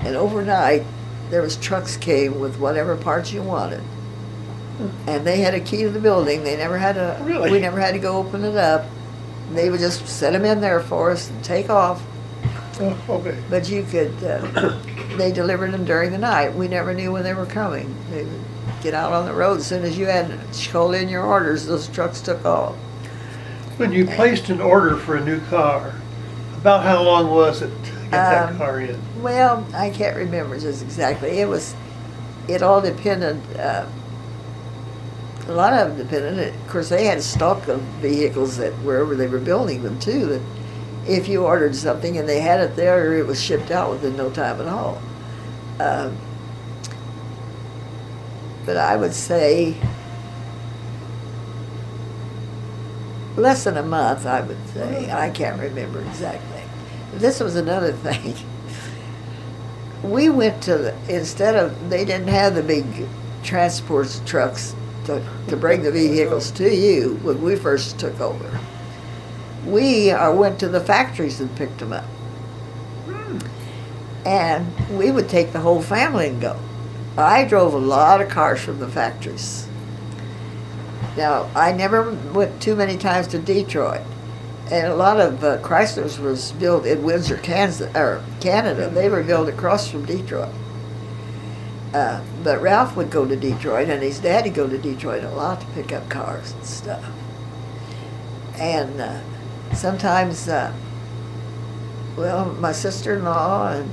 and overnight, there was trucks came with whatever parts you wanted. And they had a key to the building. They never had to. Really? We never had to go open it up. They would just set them in there for us and take off. Oh, okay. But you could. They delivered them during the night. We never knew when they were coming. They would get out on the road as soon as you had called in your orders. Those trucks took off. When you placed an order for a new car, about how long was it to get that car in? Well, I can't remember just exactly. It all depended. A lot of them depended. Of course, they had stock of vehicles that wherever they were building them too. That if you ordered something and they had it there, it was shipped out within no time at all. But I would say less than a month. I would say. I can't remember exactly. This was another thing. We went to they didn't have the big transport trucks to bring the vehicles to you when we first took over. We went to the factories and picked them up. And we would take the whole family and go. I drove a lot of cars from the factories. Now, I never went too many times to Detroit. And a lot of Chryslers was built in Windsor, Canada. They were built across from Detroit. But Ralph would go to Detroit, and his dad would go to Detroit a lot to pick up cars and stuff. And sometimes, my sister-in-law and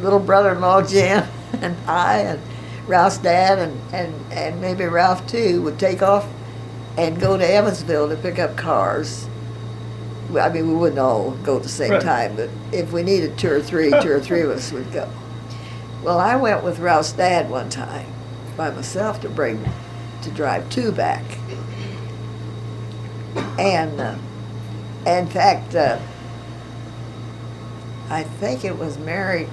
little brother-in-law Jim and I and Ralph's dad and maybe Ralph too would take off and go to Evansville to pick up cars. I mean, we wouldn't all go at the same Right. time, but if we needed two or three of us would go. Well, I went with Ralph's dad one time by myself to drive two back. And in fact, I think it was Mary,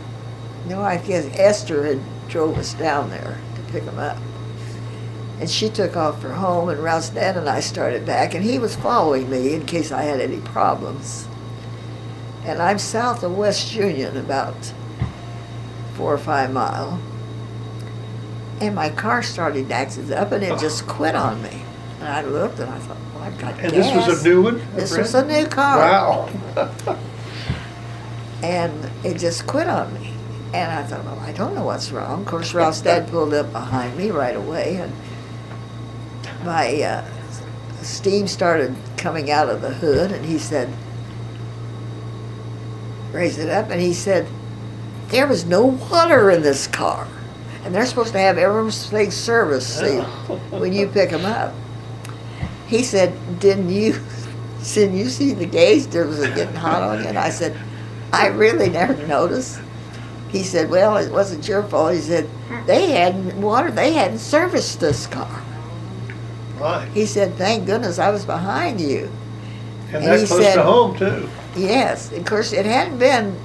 no, I guess Esther had drove us down there to pick them up. And she took off for home, and Ralph's dad and I started back, and he was following me in case I had any problems. And I'm south of West Union, about 4 or 5 miles. And my car started acting up, and it just quit on me. And I looked, and I thought, well, I've got And gas. this was a new one? This was a new car. Wow. And it just quit on me. And I thought, well, I don't know what's wrong. Of course, Ralph's dad pulled up behind me right away, and my steam started coming out of the hood, and he said, raise it up, and he said, there was no water in this car. And they're supposed to have everything serviced, see, when you pick them up. He said, didn't you see the gauge? Was it getting hot on you? And I said, I really never noticed. He said, well, it wasn't your fault. He said, they hadn't serviced this car. Right. He said, thank goodness I was behind you. And he that's close said, to home, too. Yes, of course, it hadn't been,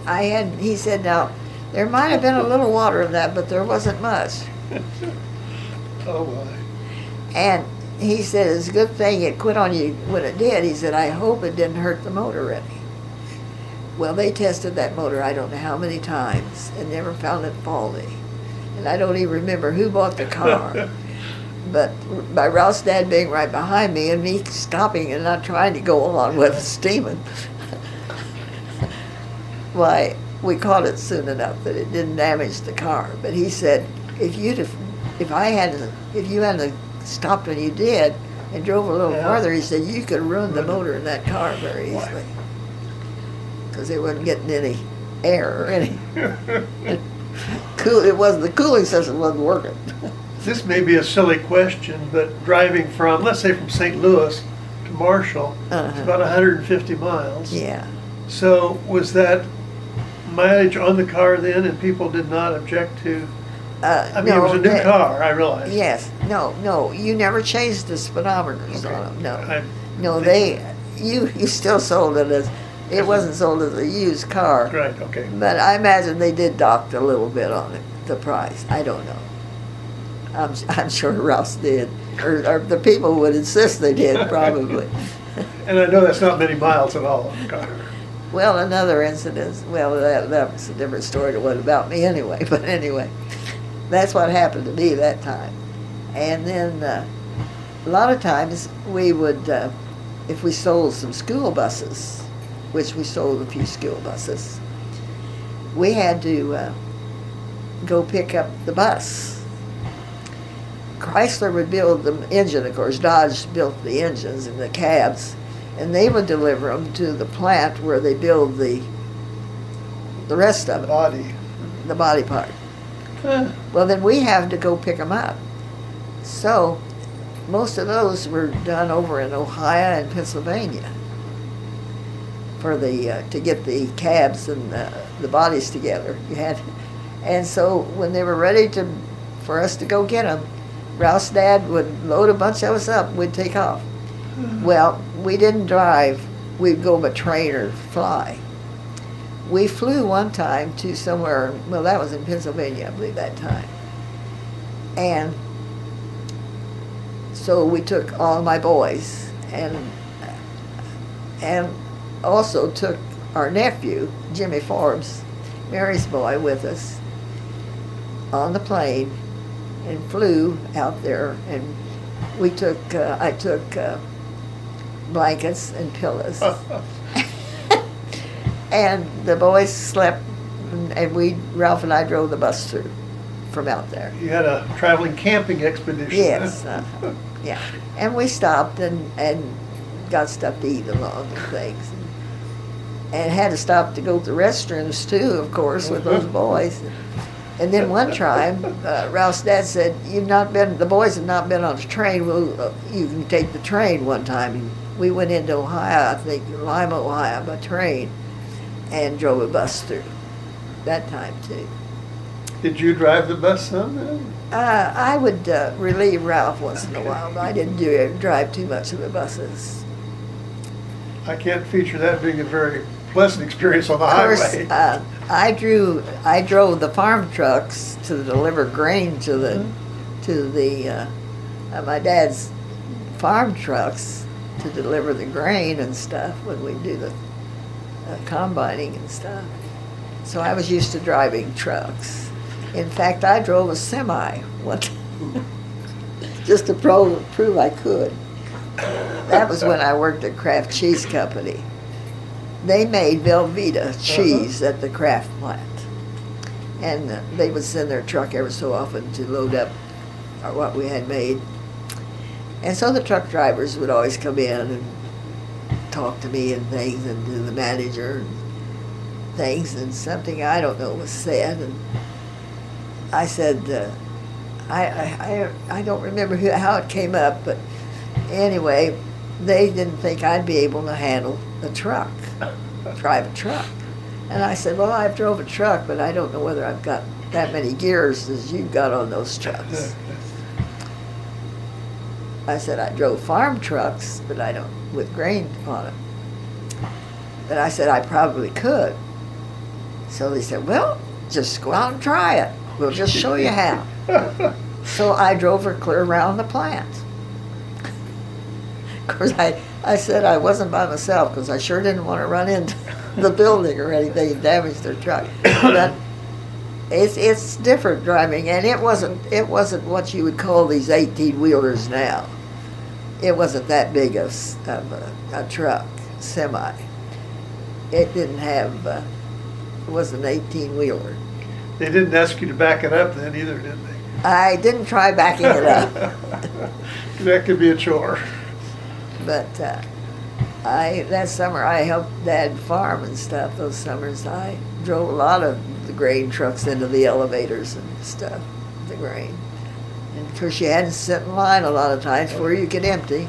he said, now, there might have been a little water in that, but there wasn't much. Oh, my. And he said, it's a good thing it quit on you when it did. He said, I hope it didn't hurt the motor any. Well, they tested that motor I don't know how many times and never found it faulty. And I don't even remember who bought the car. But by Ralph's dad being right behind me and me stopping and not trying to go along with it steaming, why, we caught it soon enough that it didn't damage the car. But he said, if you hadn't stopped when you did and drove a little farther, he said you could ruin the motor in that car very easily because it wasn't getting any air or any cool. It wasn't, the cooling system wasn't working. This may be a silly question, but driving from, let's say from St. Louis to Marshall, it's about 150 miles. Yeah. So was that mileage on the car then, and people did not object to? I mean, it was a new car, I realize. Yes. No. You never changed the speedometers on them. I- No, you still sold it as, it wasn't sold as a used car. Right, okay. But I imagine they did dock a little bit on it, the price. I don't know. I'm sure Rouse did, or the people would insist they did, probably. And I know that's not many miles at all on the car. Well, another incident, well, that was a different story to what about me anyway, but anyway, that's what happened to me that time. And then a lot of times we would, if we sold some school buses, which we sold a few school buses, we had to go pick up the bus. Chrysler would build the engine, of course, Dodge built the engines and the cabs, and they would deliver them to the plant where they build the rest of it, Body. the body part. Well, then we have to go pick them up. So most of those were done over in Ohio and Pennsylvania for the to get the cabs and the bodies together. You had, and so when they were ready for us to go get them, Rouse's dad would load a bunch of us up. We'd take off. Well, we didn't drive. We'd go by train or fly. We flew one time to somewhere, well, that was in Pennsylvania, I believe, that time. And so we took all my boys and also took our nephew, Jimmy Forbes, Mary's boy, with us on the plane and flew out there. And we took, I took blankets and pillows. And the boys slept, and Ralph and I drove the bus through from out there. You had a traveling camping expedition. Yes, yeah. And we stopped and got stuff to eat along and things. And had to stop to go to the restrooms too, of course, with those boys. And then one time, Ralph's dad said, the boys have not been on the train, well, you can take the train one time. And we went into Ohio, I think, Lima, Ohio, by train, and drove a bus through that time too. Did you drive the bus some then? I would relieve Ralph once in a while, but I didn't drive too much of the buses. I can't feature that being a very pleasant experience on the Of course, highway. I drove the farm trucks to deliver grain to my dad's farm trucks to deliver the grain and stuff when we do the combining and stuff. So I was used to driving trucks. In fact, I drove a semi once just to prove I could. That was when I worked at Kraft Cheese Company. They made Velveeta cheese at the Kraft plant. And they would send their truck every so often to load up what we had made. And so the truck drivers would always come in and talk to me and things, and to the manager and things, and something I don't know was said. And I said, I don't remember how it came up, but anyway, they didn't think I'd be able to handle a truck, drive a truck. And I said, well, I've drove a truck, but I don't know whether I've got that many gears as you've got on those trucks. I said, I drove farm trucks, but I don't, with grain on it. But I said, I probably could. So they said, well, just go out and try it. We'll just show you how. So I drove her clear around the plant. Of course, I said I wasn't by myself because I sure didn't want to run into the building or anything and damage their truck. But it's different driving, and it wasn't what you would call these 18-wheelers now. It wasn't that big of a truck, semi. It didn't have was an 18-wheeler. They didn't ask you to back it up then either, did they? I didn't try backing it up, That could be a chore. but that summer I helped Dad farm and stuff. Those summers I drove a lot of the grain trucks into the elevators and stuff, the grain. And of course you had to sit in line a lot of times before you could empty.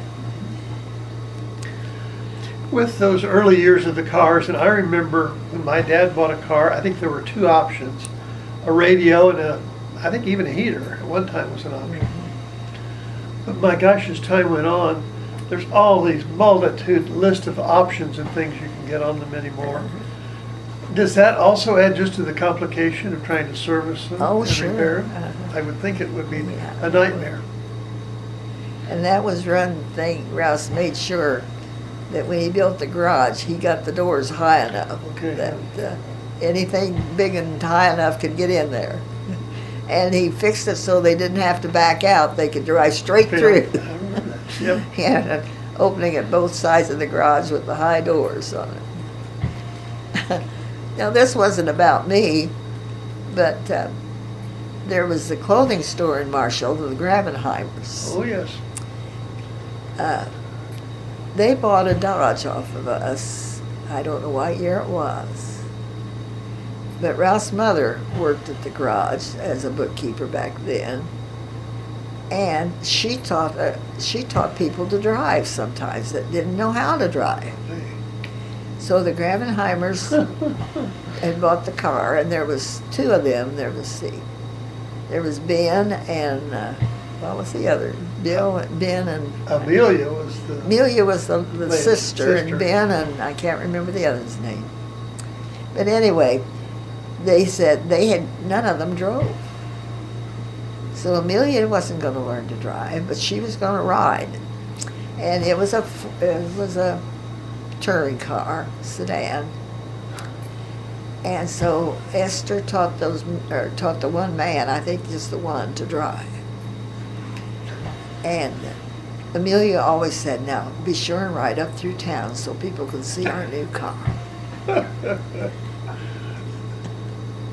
With those early years of the cars, and I remember when my dad bought a car, I think there were two options, a radio and I think even a heater at one time was an option. But my gosh, as time went on, there's all these list of options and things you can get on them anymore. Does that also add just to the complication of trying to service them Oh, and sure. repair them? I would think it would be Yeah. a nightmare. And that was one thing Rouse made sure that when he built the garage, he got the doors high enough Okay. that anything big and high enough could get in there. And he fixed it so they didn't have to back out; they could drive straight through. I remember that. Yep. Yeah, an opening at both sides of the garage with the high doors on it. Now this wasn't about me, but there was the clothing store in Marshall, the Gravenheimers. Oh, yes. They bought a Dodge off of us. I don't know what year it was. But Ralph's mother worked at the garage as a bookkeeper back then. And she taught people to drive sometimes that didn't know how to drive. So the Gravenheimers had bought the car, and there was two of them. There was Ben and what was the other? Ben and Amelia was the... Amelia was the Lady's sister, sister. and Ben, and I can't remember the other's name. But anyway, they said none of them drove. So Amelia wasn't going to learn to drive, but she was going to ride. And it was a touring car, sedan. And so Esther taught the one man, I think just the one, to drive. And Amelia always said, "Now be sure and ride up through town so people can see our new car."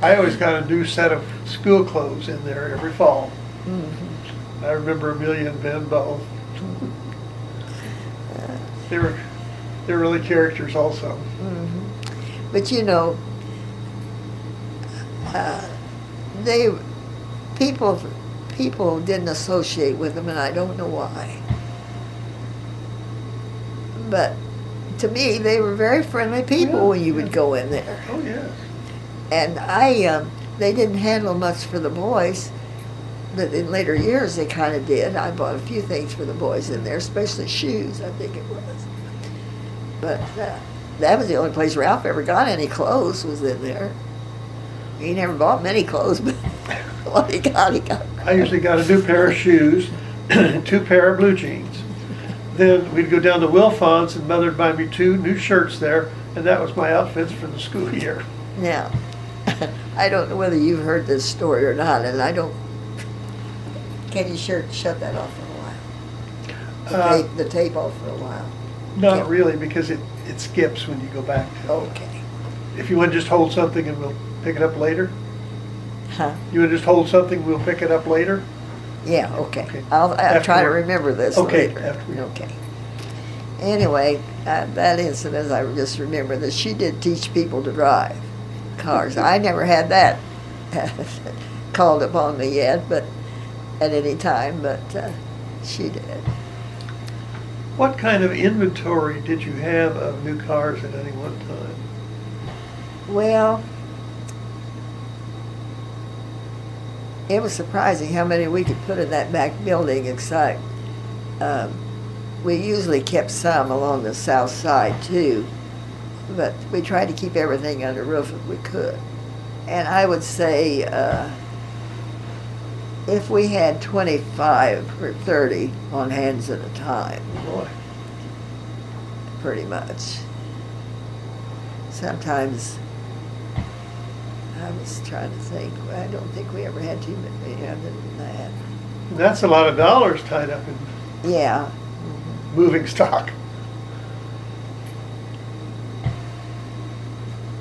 I always got a new set of school clothes in there every fall. Mm-hmm. I remember Amelia and Ben both. They're really characters also. Mm-hmm. But you know, people didn't associate with them, and I don't know why. But to me, they were very friendly people Yeah, when you would yeah. go in there. Oh, yes. And they didn't handle much for the boys, but in later years they kind of did. I bought a few things for the boys in there, especially shoes, I think it was. But that was the only place Ralph ever got any clothes, was in there. He never bought many clothes, but what he got. I usually got a new pair of shoes, and 2 pair of blue jeans. Then we'd go down to Wilfon's and Mother'd buy me 2 new shirts there, and that was my outfits for the school year. Now, I don't know whether you've heard this story or not, and I don't. Can you shut that off for a while? The tape off for a while. Not really, because it skips when you go back to it. Okay. If you want to just hold something and we'll pick it up later? Huh? You want to just hold something, we'll pick it up later? Yeah, okay. Okay. I'll try to Afterward. remember this Okay, later. afterward. Okay. Anyway, that incident, I just remember that she did teach people to drive cars. I never had that called upon me yet, but at any time, but she did. What kind of inventory did you have of new cars at any one time? Well, it was surprising how many we could put in that back building, except we usually kept some along the south side too, but we tried to keep everything under roof if we could. And I would say if we had 25 or 30 on hands at a time, Boy, pretty much. Sometimes I was trying to think, I don't think we ever had too many other than that. that's a lot of dollars tied up in Yeah. moving stock.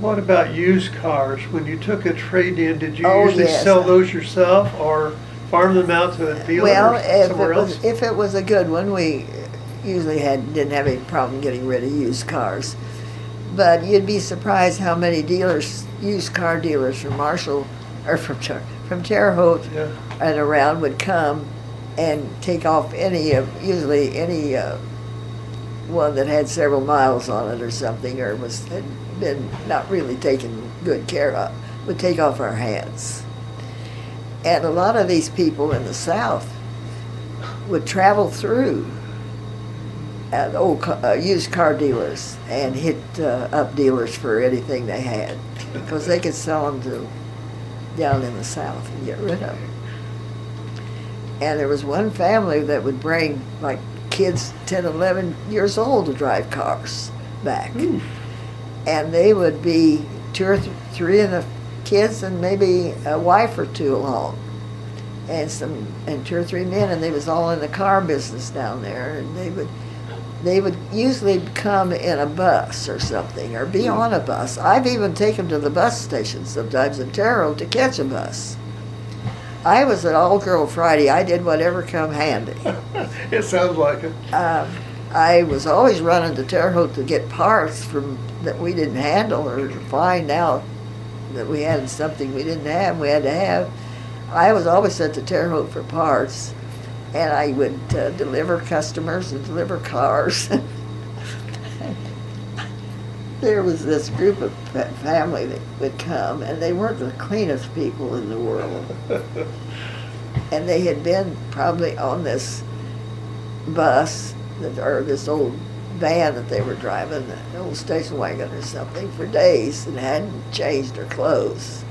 What about used cars? When you took a trade-in, did you Oh, usually yes. sell those yourself or farm them out to a dealer Well, or somewhere else? if it was a good one, we usually didn't have any problem getting rid of used cars. But you'd be surprised how many dealers, used car dealers from Marshall, or from Terre Haute Yeah. and around would come and take off usually any one that had several miles on it or something, or had been not really taken good care of, would take off our hands. And a lot of these people in the South would travel through used car dealers and hit up dealers for anything they had, because they could sell them to down in the South and get rid of them. And there was one family that would bring like kids 10, 11 years old to drive cars back. And they would be two or three of the kids and maybe a wife or two along, and two or three men, and they was all in the car business down there. And they would usually come in a bus or something, or be on a bus. I've even taken to the bus station sometimes in Terre Haute to catch a bus. I was an all-girl Friday. I did whatever come handy. It sounds like it. I was always running to Terre Haute to get parts that we didn't handle, or to find out that we had something we didn't have, we had to have. I was always sent to Terre Haute for parts, and I would deliver customers and deliver cars. There was this group of family that would come, and they weren't the cleanest people in the world. And they had been probably on this bus, or this old van that they were driving, an old station wagon or something, for days, and hadn't changed their clothes.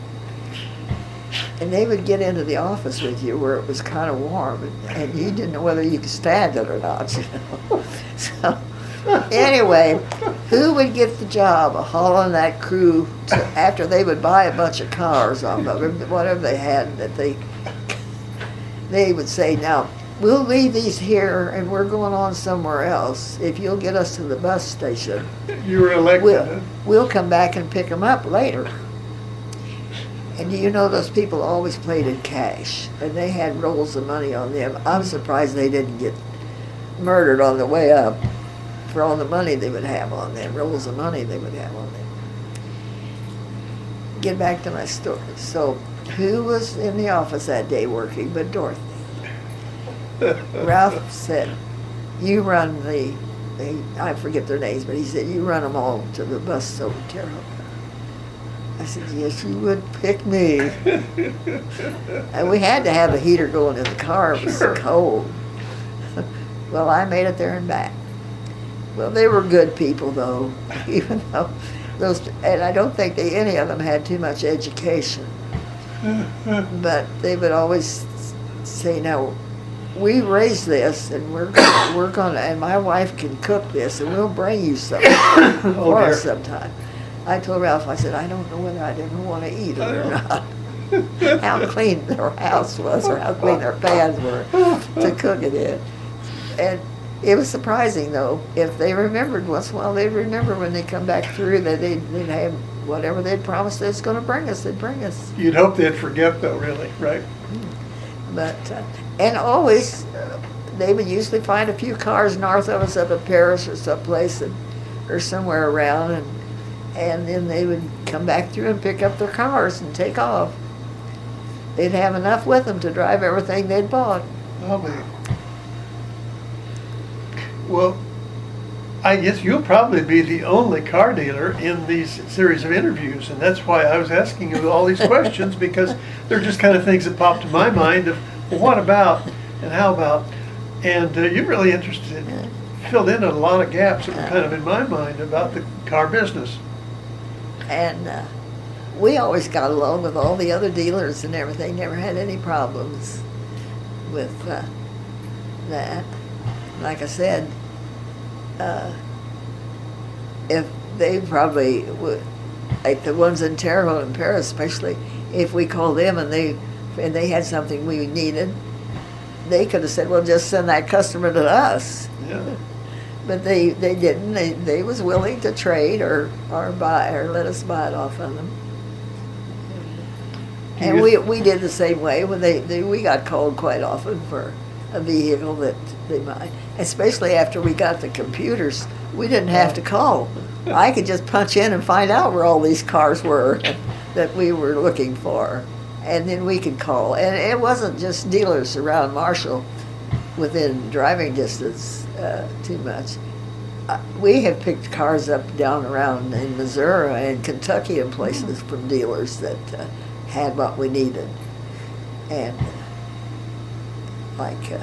And they would get into the office with you where it was kind of warm, and you didn't know whether you could stand it or not, you know. So anyway, who would get the job of hauling that crew after they would buy a bunch of cars off of them, whatever they had, that they would say, now, we'll leave these here and we're going on somewhere else. If you'll get us to the bus station, You were elected. we'll come back and pick them up later. And do you know, those people always played in cash, and they had rolls of money on them. I'm surprised they didn't get murdered on the way up for all the money they would have on them, rolls of money they would have on them. Get back to my story. So, who was in the office that day working but Dorothy? Ralph said, you run I forget their names, but he said, you run them all to the bus over Terre Haute. I said, yes, you would pick me. And we had to have the heater going in the car. It was Sure. cold. Well, I made it there and back. Well, they were good people, though, even though and I don't think any of them had too much education. But they would always say, now, we raised this, and we're gonna, and my wife can cook this, and we'll bring you some for us sometime. I told Ralph, I said, I don't know whether I'd ever want to eat it or not. How clean their house was, or how clean their pans were to cook it in. And it was surprising, though, if they remembered once in a while, they'd remember when they come back through that they'd have whatever they'd promised they was going to bring us, they'd bring us. You'd hope they'd forget, though, really, right? But, and always, they would usually find a few cars north of us up in Paris or someplace, or somewhere around, and then they would come back through and pick up their cars and take off. They'd have enough with them to drive everything they'd bought. Oh, man. Well, I guess you'll probably be the only car dealer in these series of interviews, and that's why I was asking you all these questions, because they're just kind of things that popped to my mind of, well, what about and how about? And you're really interested, filled in a lot of gaps that were kind of in my mind about the car business. And we always got along with all the other dealers and everything, never had any problems with that. Like I said, if they probably would, like the ones in Terre Haute and Paris especially, if we called them and they had something we needed, they could have said, well, just send that customer to us. Yeah. But they didn't. They was willing to trade or buy or let us buy it off of them. And we did the same way when we got called quite often for a vehicle that they might, especially after we got the computers. We didn't have to call. I could just punch in and find out where all these cars were that we were looking for, and then we could call. And it wasn't just dealers around Marshall within driving distance too much. We have picked cars up down around in Missouri and Kentucky and places from dealers that had what we needed. And of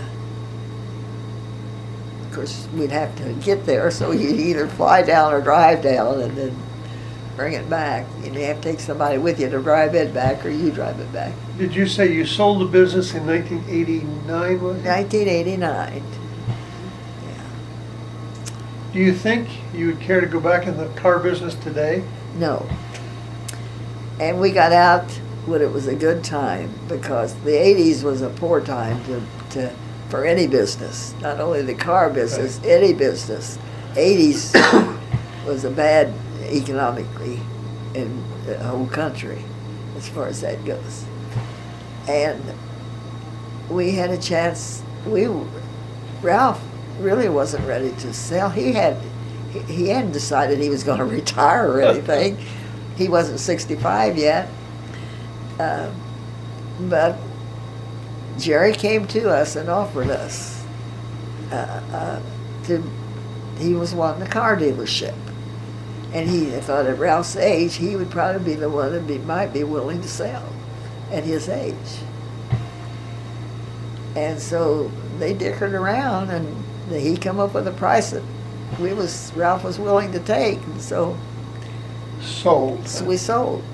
course, we'd have to get there, so you'd either fly down or drive down and then bring it back. You'd have to take somebody with you to drive it back, or you drive it back. Did you say you sold the business in 1989, was it? 1989. Do you think you would care to go back in the car business today? No. And we got out when it was a good time, because the 80s was a poor time for any business, not only the car business, right. Any business. 80s was a bad economically in the whole country as far as that goes. And we had a chance. Ralph really wasn't ready to sell. He hadn't decided he was going to retire or anything. He wasn't 65 yet. But Jerry came to us and offered us he was wanting a car dealership. And he thought at Ralph's age, he would probably be the one that might be willing to sell at his age. And so they dickered around, and he come up with a price that Ralph was willing to take, and so we sold.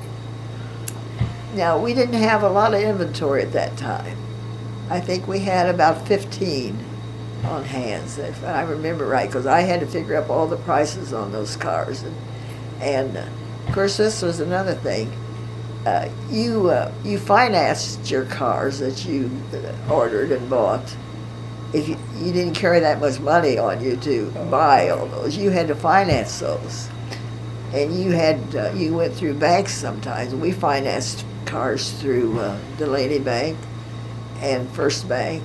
Now, we didn't have a lot of inventory at that time. I think we had about 15 on hands, if I remember right, because I had to figure up all the prices on those cars. And of course, this was another thing. You financed your cars that you ordered and bought. If you didn't carry that much money on you to buy all those, you had to finance those. And you went through banks sometimes. We financed cars through Delaney Bank and First Bank.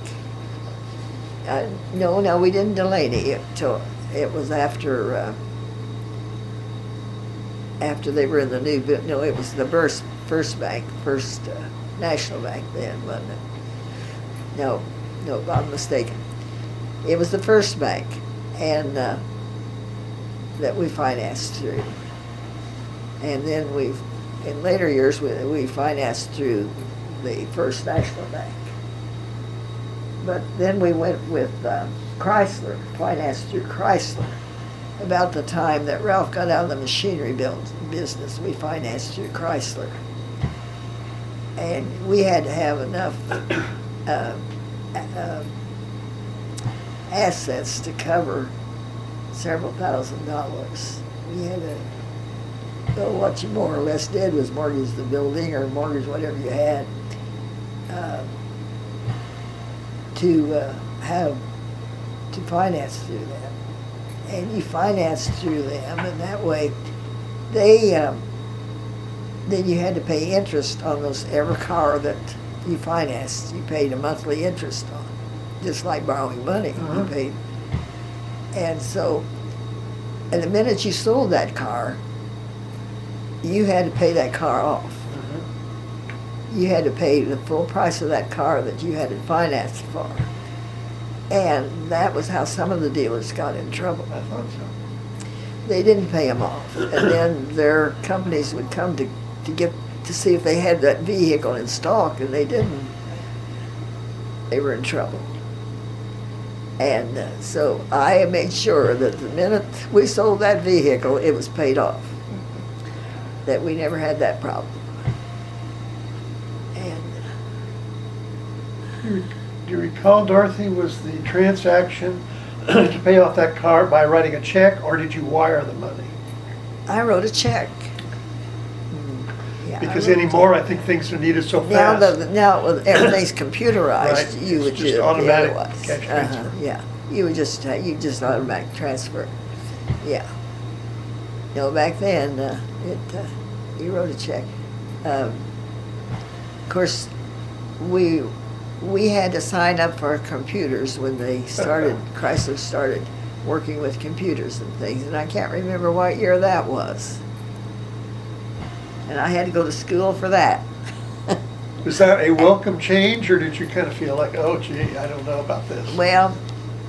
No, we didn't Delaney till it was after they were in the new. No, it was the First Bank, First National Bank then, wasn't it? No, I'm mistaken. It was the First Bank, and that we financed through. And then in later years, we financed through the First National Bank. But then we went with Chrysler, financed through Chrysler. About the time that Ralph got out of the machinery business, we financed through Chrysler. And we had to have enough assets to cover several $1,000s. We had to, so what you more or less did was mortgage the building or mortgage whatever you had to finance through them. And you financed through them, and that way then you had to pay interest on every car that you financed. You paid a monthly interest on, just like borrowing money. You paid. And so, and the minute you sold that car, you had to pay that car off. You had to pay the full price of that car that you had it financed for. And that was how some of the dealers got in trouble. I thought so. They didn't pay them off. And then their companies would come to see if they had that vehicle in stock, and they didn't. They were in trouble. And so I made sure that the minute we sold that vehicle, it was paid off. That we never had that problem. Do you recall, Dorothy, was the transaction to pay off that car by writing a check, or did you wire the money? I wrote a check. Yeah, because anymore, I think things are needed so fast. Now everything's computerized. Right. You would just do automatic otherwise. cash transfer. Yeah. you just automatic transfer. Yeah. No, back then, you wrote a check. Of course, we had to sign up for computers when they started, Chrysler started working with computers and things, and I can't remember what year that was. And I had to go to school for that. Was that a welcome change, or did you kind of feel like, oh gee, I don't know about this? Well,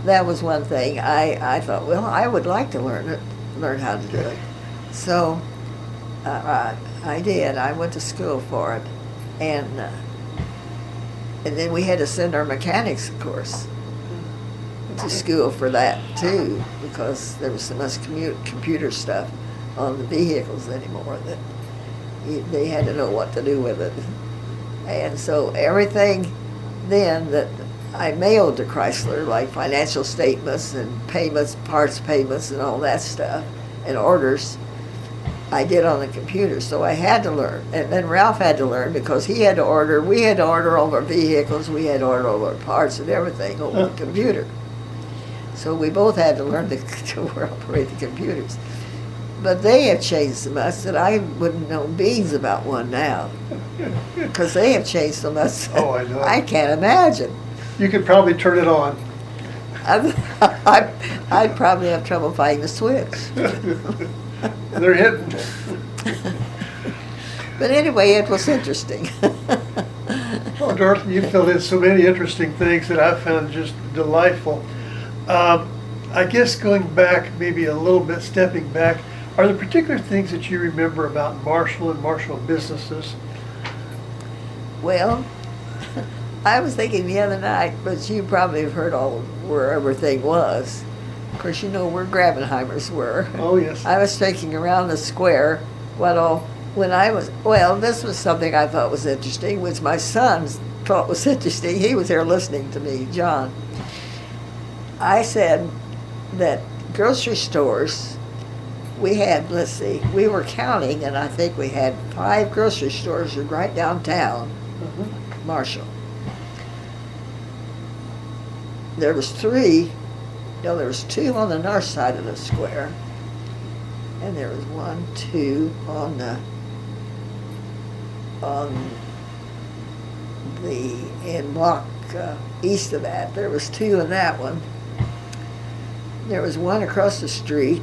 that was one thing. I thought, well, I would like to learn how to do it. So I did. I went to school for it, and then we had to send our mechanics course to school for that too, because there was so much computer stuff on the vehicles anymore that they had to know what to do with it. And so everything then that I mailed to Chrysler, like financial statements and payments, parts payments and all that stuff, and orders, I did on the computer. So I had to learn. And then Ralph had to learn because he had to order, we had to order all our vehicles, we had to order all our parts and everything over the computer. So we both had to learn to operate the computers. But they have changed so much that I wouldn't know beans about one now. Because they have changed so much. Oh, I know. I can't imagine. You could probably turn it on. I'd probably have trouble finding the switch. They're hidden. But anyway, it was interesting. Oh, Dorothy, you filled in so many interesting things that I found just delightful. I guess going back, maybe a little bit, stepping back, are there particular things that you remember about Marshall and Marshall businesses? Well, I was thinking the other night, but you probably have heard all where everything was. Of course, you know where Grabenheimers were. Oh, yes. I was thinking around the square, this was something I thought was interesting, which my son thought was interesting. He was there listening to me, John. I said that grocery stores, we were counting, and I think we had 5 grocery stores right downtown, Marshall. There was 2 on the north side of the square, and there was 1, 2 on the in block east of that. There was 2 in that one. There was 1 across the street.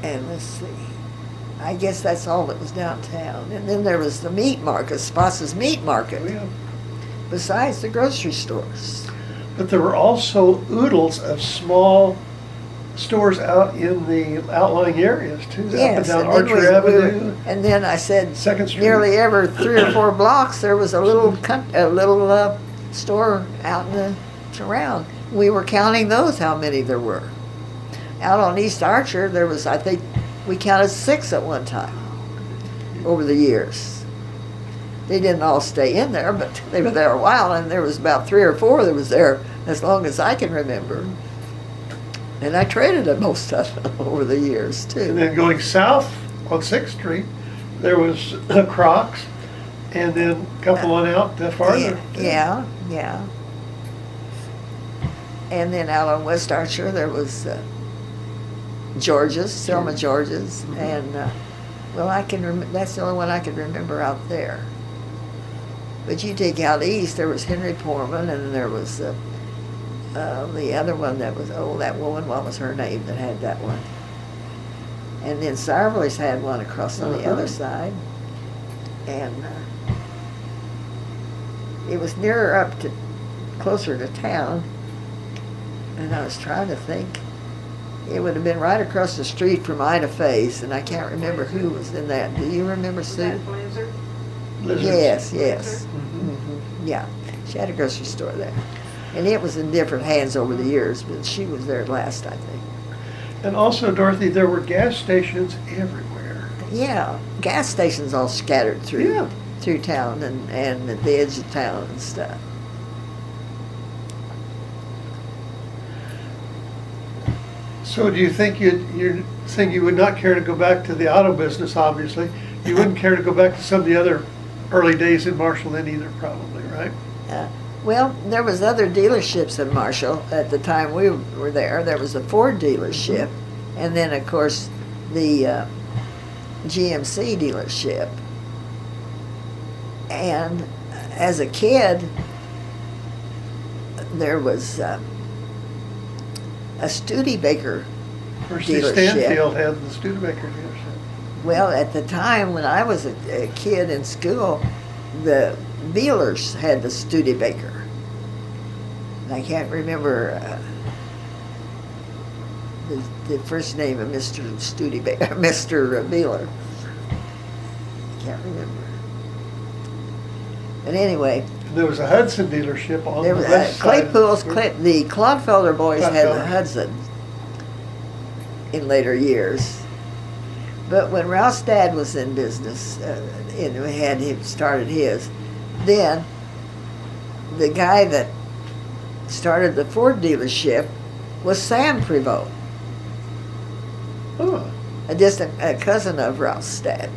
And let's see, I guess that's all that was downtown. And then there was the meat market, Sposs's Meat Market, besides the grocery stores. But there were also oodles of small stores out in the outlying areas too, up and down Archer Avenue. And then I said, 2nd Street. nearly every 3 or 4 blocks there was a little store out in the surround. We were counting those, how many there were. Out on East Archer, there was, I think, we counted 6 at one time over the years. They didn't all stay in there, but they were there a while, and there was about 3 or 4 that was there as long as I can remember. And I traded at most of them over the years, too. And then going south on 6th Street, there was Crocs, and then a couple on out farther. Yeah. And then out on West Archer, there was George's, Selma George's, and that's the only one I can remember out there. But you take out east, there was Henry Porman, and there was the other one that was, that woman, what was her name that had that one? And then Sarverley's had one across on the other side, and it was closer to town, and I was trying to think. It would have been right across the street from Ida Faye's, and I can't remember who was in that. Do you remember, Sue? Blizzard? Yes. Mm-hmm. Yeah, she had a grocery store there. And it was in different hands over the years, but she was there last, I think. And also, Dorothy, there were gas stations everywhere. Yeah, gas stations all scattered through town and at the edge of town and stuff. So do you think you're saying you would not care to go back to the auto business, obviously. You wouldn't care to go back to some of the other early days in Marshall then either, probably, right? Well, there was other dealerships in Marshall at the time we were there. There was a Ford dealership, and then of course the GMC dealership. And as a kid, there was a Studebaker Percy dealership. Stanfield had the Studebaker dealership. Well, at the time when I was a kid in school, the Bealers had the Studebaker. And I can't remember the first name of Mr. Studebaker, Mr. Bealer. Can't remember. But anyway, There was a Hudson dealership on the there was west side. Claypool's, the Clodfelder boys had the Clodfelder. Hudson in later years. But when Ralph's dad was in business, and we had him started his, then the guy that started the Ford dealership was Sam Prevo, Oh, a distant cousin of Ralph's dad.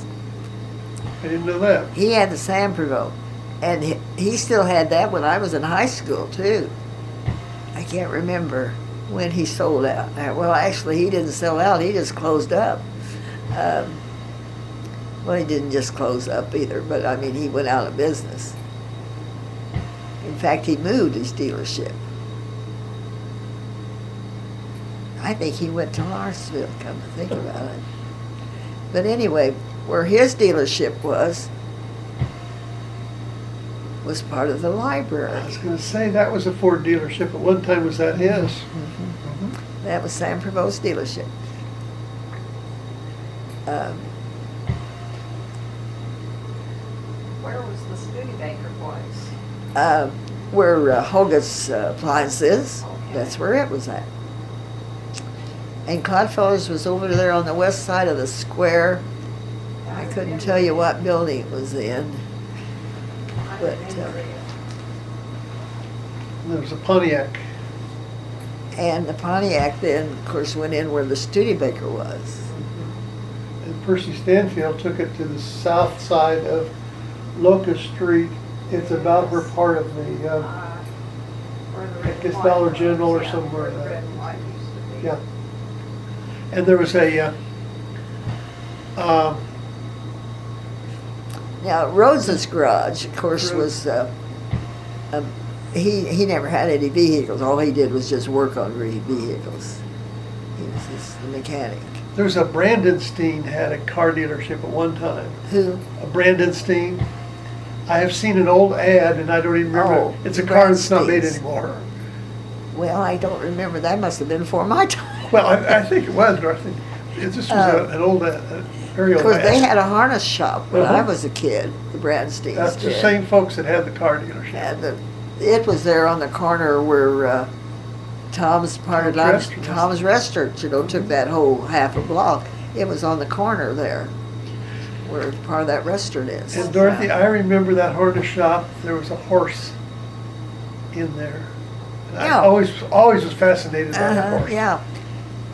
I didn't know that. He had the Sam Prevo, and he still had that when I was in high school too. I can't remember when he sold out. Well, actually, he didn't sell out. He just closed up. Well, he didn't just close up either, but I mean, he went out of business. In fact, he moved his dealership. I think he went to Larsville, come to think about it. But anyway, where his dealership was part of the I library. was going to say that was a Ford dealership. At one time, was that his? That was Sam Prevost dealership. Where was the Studebaker place? Where Hoga's Appliance is, Okay. that's where it was at. And Clodfeller's was over there on the west side of the square. I couldn't tell you what building it was in. I but, remember it. There was a Pontiac. And the Pontiac then, of course, went in where the Studebaker was. And Percy Stanfield took it to the south side of Locust Street. It's about where part of the, Where the I red guess and Dollar white General or was, yeah, somewhere where the there. red and white used to be. yeah. And there was a, Now, Rhodes's garage, of course, Rhodes. was, he never had any vehicles. All he did was just work on vehicles. He was just the mechanic. there was a Brandenstein had a car dealership at one time. Who? A Brandenstein. I have seen an old ad and I don't even remember. Oh, It's a car that's not made Brandensteins. anymore. Well, I don't remember. That must have been before my time. Well, I think it was, Dorothy. It just was an old, very Of old course, they ad. had a harness shop when I Uh-huh. was a kid. The Bradsteins That's the did. same folks that had the car dealership. And it was there on the corner where Tom's part of Tom's Restaurant. Tom's Restaurant, took that whole half a block. It was on the corner there, where part of that restaurant is. And Dorothy, I remember that harness shop, there was a horse in there. And I Yeah. always was fascinated by the Uh-huh, horse. yeah.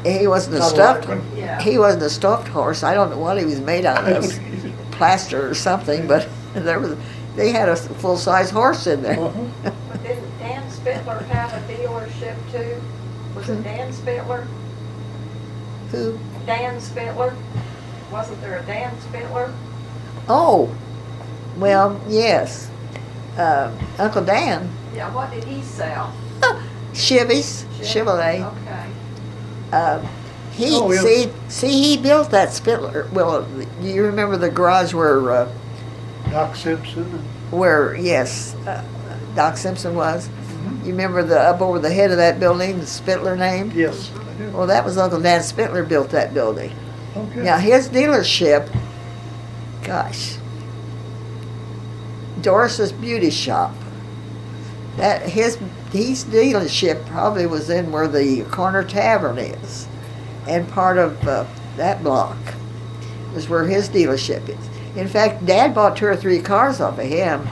He wasn't a Not a stuffed. large one. Yeah. He wasn't a stuffed horse. I don't know what he was made out I don't of, either. plaster or something. But they had a full-size horse in there. Uh-huh. But didn't Dan Spittler have a dealership too? Was it Dan Spittler? Who? Dan Spittler? Wasn't there a Dan Spittler? Oh, well, yes. Uncle Dan, Yeah, what did he sell? Chevys, Chevrolet. Okay. He Oh, yeah. he built that Spittler. Well, you remember the garage Doc Simpson. yes, Doc Simpson was. You remember the up over the head of that building, the Spittler name? Yes, I do. Well, that was Uncle Dan Spittler built that building. Okay. Now his dealership, gosh, Doris's Beauty Shop. That his dealership probably was in where the Corner Tavern is, and part of that block is where his dealership is. In fact, Dad bought 2 or 3 cars off of him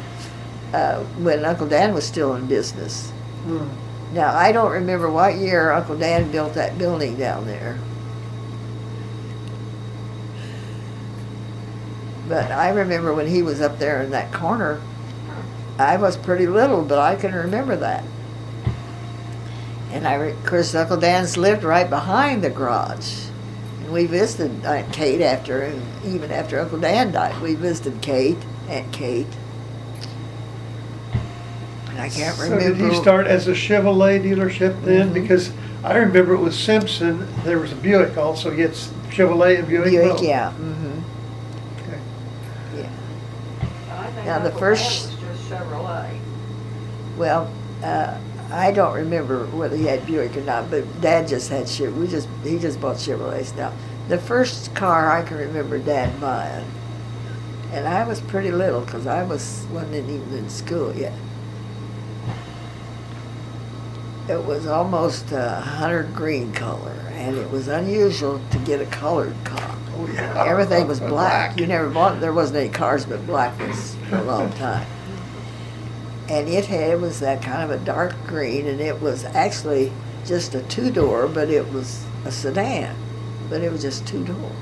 when Uncle Dan was still in business. Hmm. Now I don't remember what year Uncle Dan built that building down there. But I remember when he was up there in that corner, I was pretty little, but I can remember that. And of course, Uncle Dan's lived right behind the garage. And we visited Aunt Kate even after Uncle Dan died. We visited Aunt Kate. And I can't remember. So did he start as a Chevrolet dealership then? Because I remember it was Simpson, there was a Buick also, he had Chevrolet and Buick. Buick, both. yeah. Okay. Yeah. I think Now, the Uncle first- Dan was just Chevrolet. Well, I don't remember whether he had Buick or not, but Dad just had he just bought Chevrolets now. The first car I can remember Dad buying, and I was pretty little because wasn't even in school yet. It was almost a hunter green color, and it was unusual to get a colored car. Oh, yeah. Everything was black. There wasn't any cars but black ones for a long time. And it was that kind of a dark green, and it was actually just a two-door, but it was a sedan, but it was just two-door.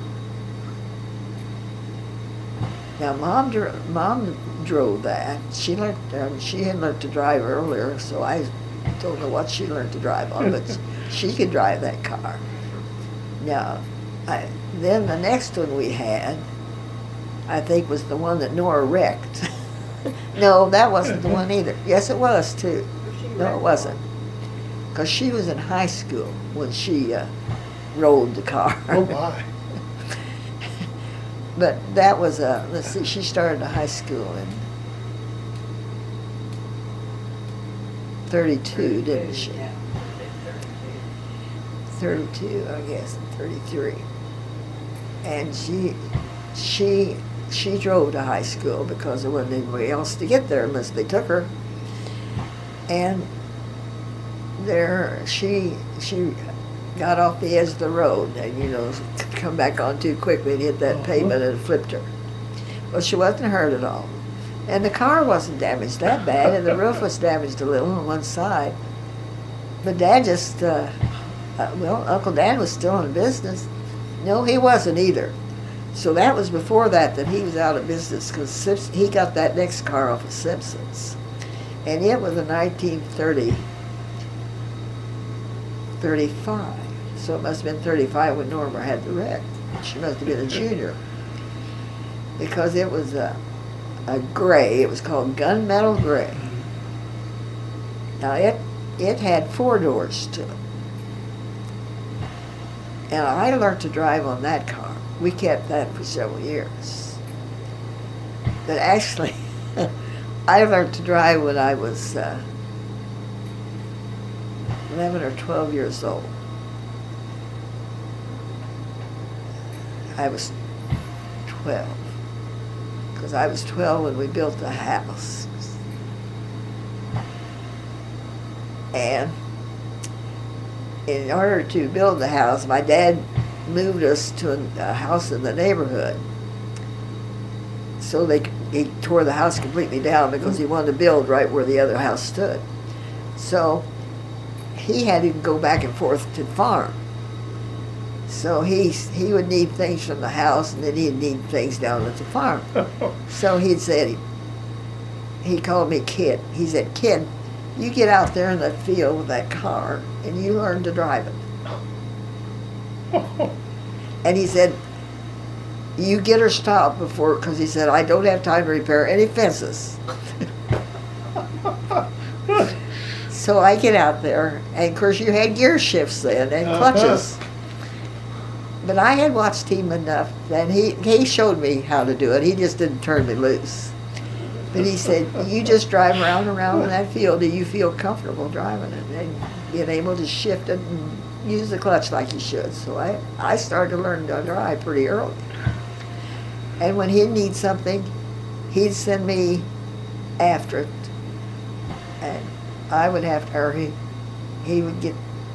Now, Mom drove that. She had learned to drive earlier, so I don't know what she learned to drive on, but she could drive that car. Now, then the next one we had, I think, was the one that Nora wrecked. No, that wasn't the one either. Yes, it was too. No, it wasn't. Because she was in high school when she rode the car. Oh, my. But that was let's see, she started high school in 32, didn't she? Yeah. 32, I guess, and 33. And she drove to high school because there wasn't anybody else to get there unless they took her. And there she got off the edge of the road and, come back on too quickly and hit that pavement and it flipped her. Well, she wasn't hurt at all. And the car wasn't damaged that bad, and the roof was damaged a little on one side. But Dad just, Uncle Dan was still in business. No, he wasn't either. So that was before that he was out of business, because he got that next car off of Simpson's. And it was a 1935. So it must have been 35 when Norma had the wreck. She must have been a junior. Because it was a gray, it was called gunmetal gray. Now it had 4 doors to it. And I learned to drive on that car. We kept that for several years. But actually, I learned to drive when I was 11 or 12 years old. I was 12. Because I was 12 when we built the house. And in order to build the house, my dad moved us to a house in the neighborhood. So he tore the house completely down because he wanted to build right where the other house stood. So he had to go back and forth to the farm. So he would need things from the house, and then he'd need things down at the farm. So he called me Kid. He said, "Kid, you get out there in that field with that car, and you learn to drive it." And he said, "You get her stopped before," because he said, "I don't have time to repair any fences." So I get out there, and of course you had gear shifts then, and clutches. But I had watched him enough, and he showed me how to do it. He just didn't turn me loose. But he said, "You just drive around in that field till you feel comfortable driving it, and being able to shift it and use the clutch like you should." So I started to learn to drive pretty early. And when he'd need something, he'd send me after it. And I would have to, or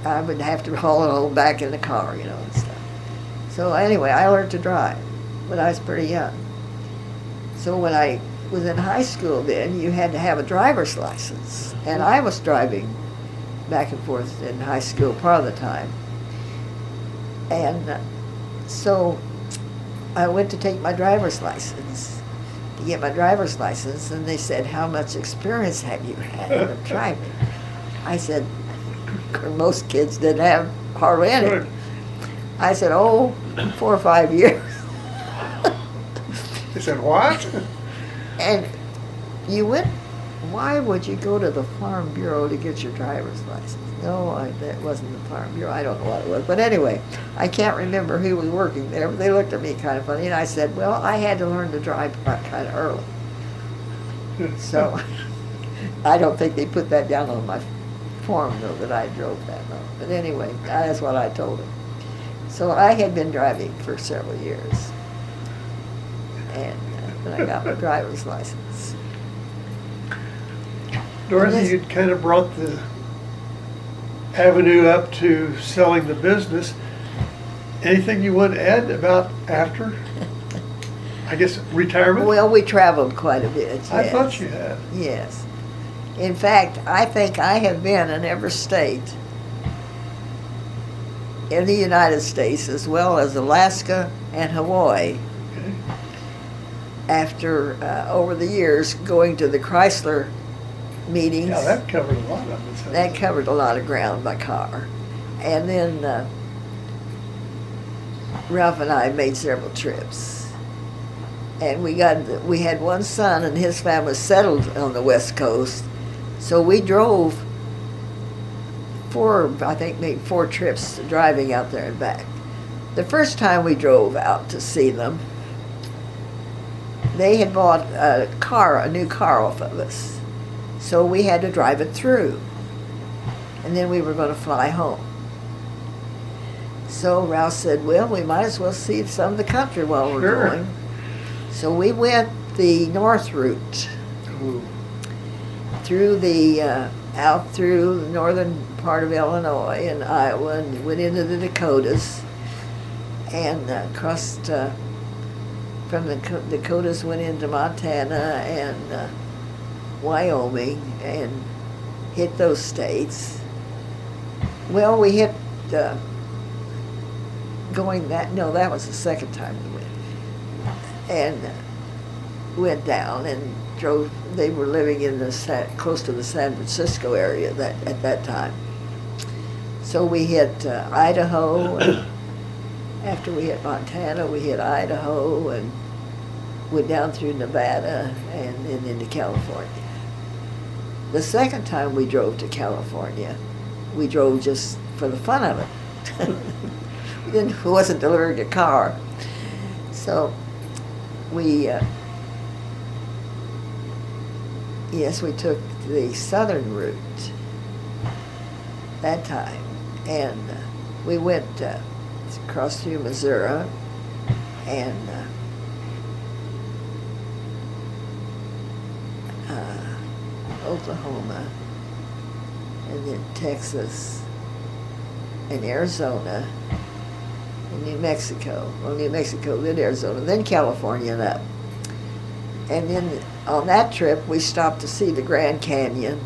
I would have to haul it all back in the car, and stuff. So anyway, I learned to drive when I was pretty young. So when I was in high school then, you had to have a driver's license. And I was driving back and forth in high school part of the time. And so I went to take my driver's license. to get my driver's license, and they said, how much experience have you had of driving? I said, most kids didn't have hardly any. Good. I said, oh, 4 or 5 years. They said, what? And you went, why would you go to the Farm Bureau to get your driver's license? No, that wasn't the Farm Bureau. I don't know what it was. But anyway, I can't remember who was working there. But they looked at me kind of funny, and I said, well, I had to learn to drive kind of early. So I don't think they put that down on my form, though, that I drove that long. But anyway, that's what I told them. So I had been driving for several years. And then I got my driver's license. Dorothy, you'd kind of brought the avenue up to selling the business. Anything you want to add about after, I guess, retirement? Well, we traveled quite a bit, yes. I thought you had. Yes. In fact, I think I have been in every state in the United States, as well as Alaska and Hawaii, Okay. after, over the years, going to the Chrysler meetings. Yeah, that covered a lot of it. That covered a lot of ground by car. And then Ralph and I made several trips. And we had one son, and his family settled on the West Coast. So we drove made 4 trips driving out there and back. The first time we drove out to see them, they had bought a new car off of us. So we had to drive it through. And then we were going to fly home. So Ralph said, well, we might as well see some of the country while we're Sure. going. So we went the north route, Ooh. through out through the northern part of Illinois and Iowa, and went into the Dakotas, and crossed from the Dakotas, went into Montana and Wyoming, and hit those states. Well, we hit that was the second time we went, and went down and drove. They were living in close to the San Francisco area at that time. So we hit Idaho, and after we hit Montana, we hit Idaho and went down through Nevada and then into California. The second time we drove to California, we drove just for the fun of it. We wasn't delivering a car. So we took the southern route that time, and we went across through Missouri and Oklahoma, and then Texas and Arizona and New Mexico. Well, New Mexico, then Arizona, then California and up. And then on that trip, we stopped to see the Grand Canyon.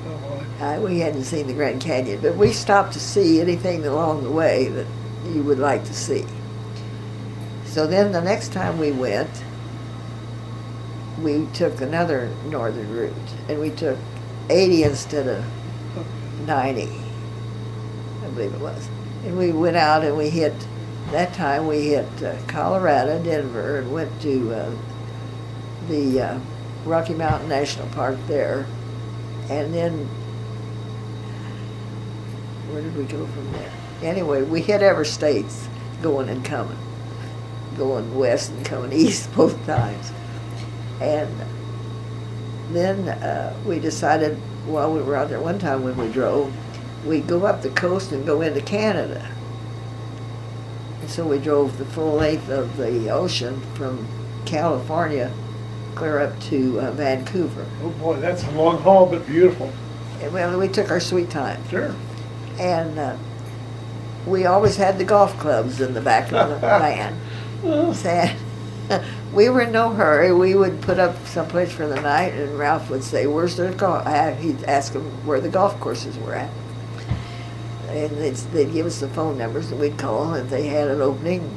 Oh, boy. We hadn't seen the Grand Canyon, but we stopped to see anything along the way that you would like to see. So then the next time we went, we took another northern route, and we took 80 instead of 90, I believe it was. And we went out and we hit Colorado, Denver, and went to the Rocky Mountain National Park there. And then, where did we go from there? Anyway, we hit every state going and coming, going west and coming east both times. And then we decided while we were out there one time when we drove, we'd go up the coast and go into Canada. And so we drove the full length of the ocean from California clear up to Vancouver. Oh, boy, that's a long haul, but beautiful. And well, we took our sweet time. Sure. And we always had the golf clubs in the back of the van. So, we were in no hurry. We would put up someplace for the night, and Ralph would say, "Where's the golf?" He'd ask them where the golf courses were at, and they'd give us the phone numbers, and we'd call. If they had an opening,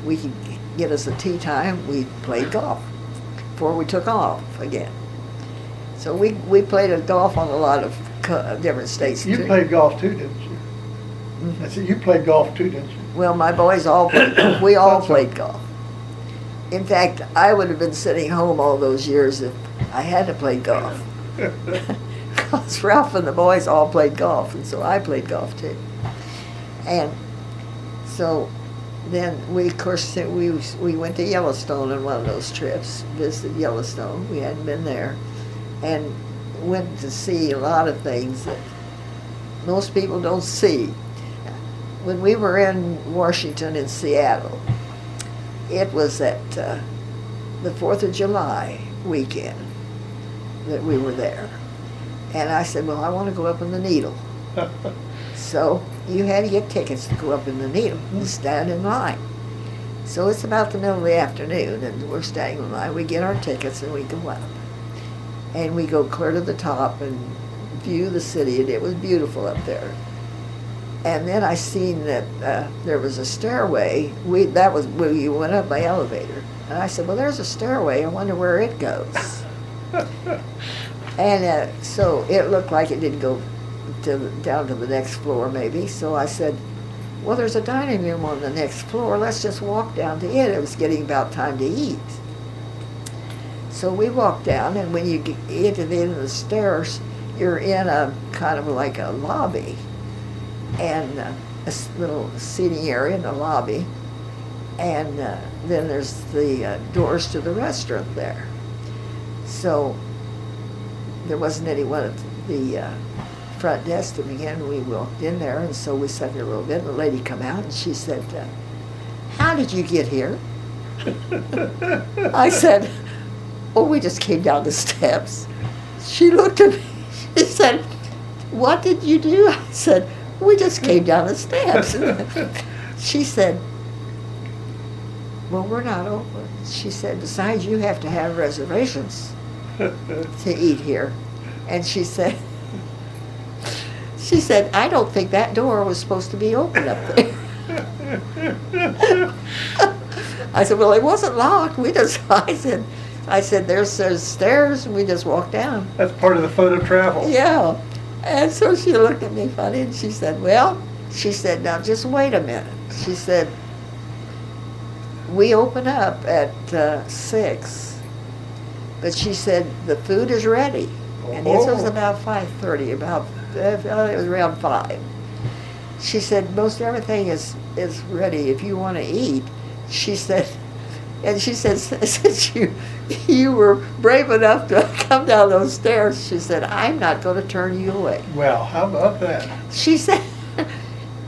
we could get us a tee time. We'd play golf. before we took off again. So we played golf on a lot of different states You too. played golf too, didn't you? I said, you played golf too, didn't you? Well, my boys all played, we all Thought so. played golf. In fact, I would have been sitting home all those years if I hadn't played golf. Because Ralph and the boys all played golf, and so I played golf too. And so then of course, we went to Yellowstone on one of those trips, visited Yellowstone. We hadn't been there, and went to see a lot of things that most people don't see. When we were in Washington and Seattle, it was at the 4th of July weekend that we were there. And I said, well, I want to go up in the Needle. So you had to get tickets to go up in the Needle and stand in line. So it's about the middle of the afternoon, and we're standing in line. We get our tickets and we go up. And we go clear to the top and view the city, and it was beautiful up there. And then I seen that there was a stairway. We went up by elevator. And I said, well, there's a stairway. I wonder where it goes. And so it looked like it didn't go down to the next floor maybe. So I said, well, there's a dining room on the next floor. Let's just walk down to it. It was getting about time to eat. So we walked down, and when you get to the end of the stairs, you're in a kind of like a lobby, and a little seating area in the lobby, and then there's the doors to the restaurant there. So there wasn't anyone at the front desk to begin. We walked in there, and so we sat there a little bit, and the lady come out, and she said, how did you get here? I said, oh, we just came down the steps. She looked at me, she said, what did you do? I said, we just came down the steps. She said, well, we're not open. She said, besides, you have to have reservations to eat here. And she said, I don't think that door was supposed to be open up there. I said, well, it wasn't locked. I said, there's stairs, and we just walked down. That's part of the fun of travel. Yeah. And so she looked at me funny, and she said, well, now just wait a minute. She said, we open up at 6, but she said, the food is ready. And this was about 5:30, it was around 5. She said, most everything is ready if you want to eat. She said, and she said, since you were brave enough to come down those stairs, she said, I'm not going to turn you away. Well, how about that? She said,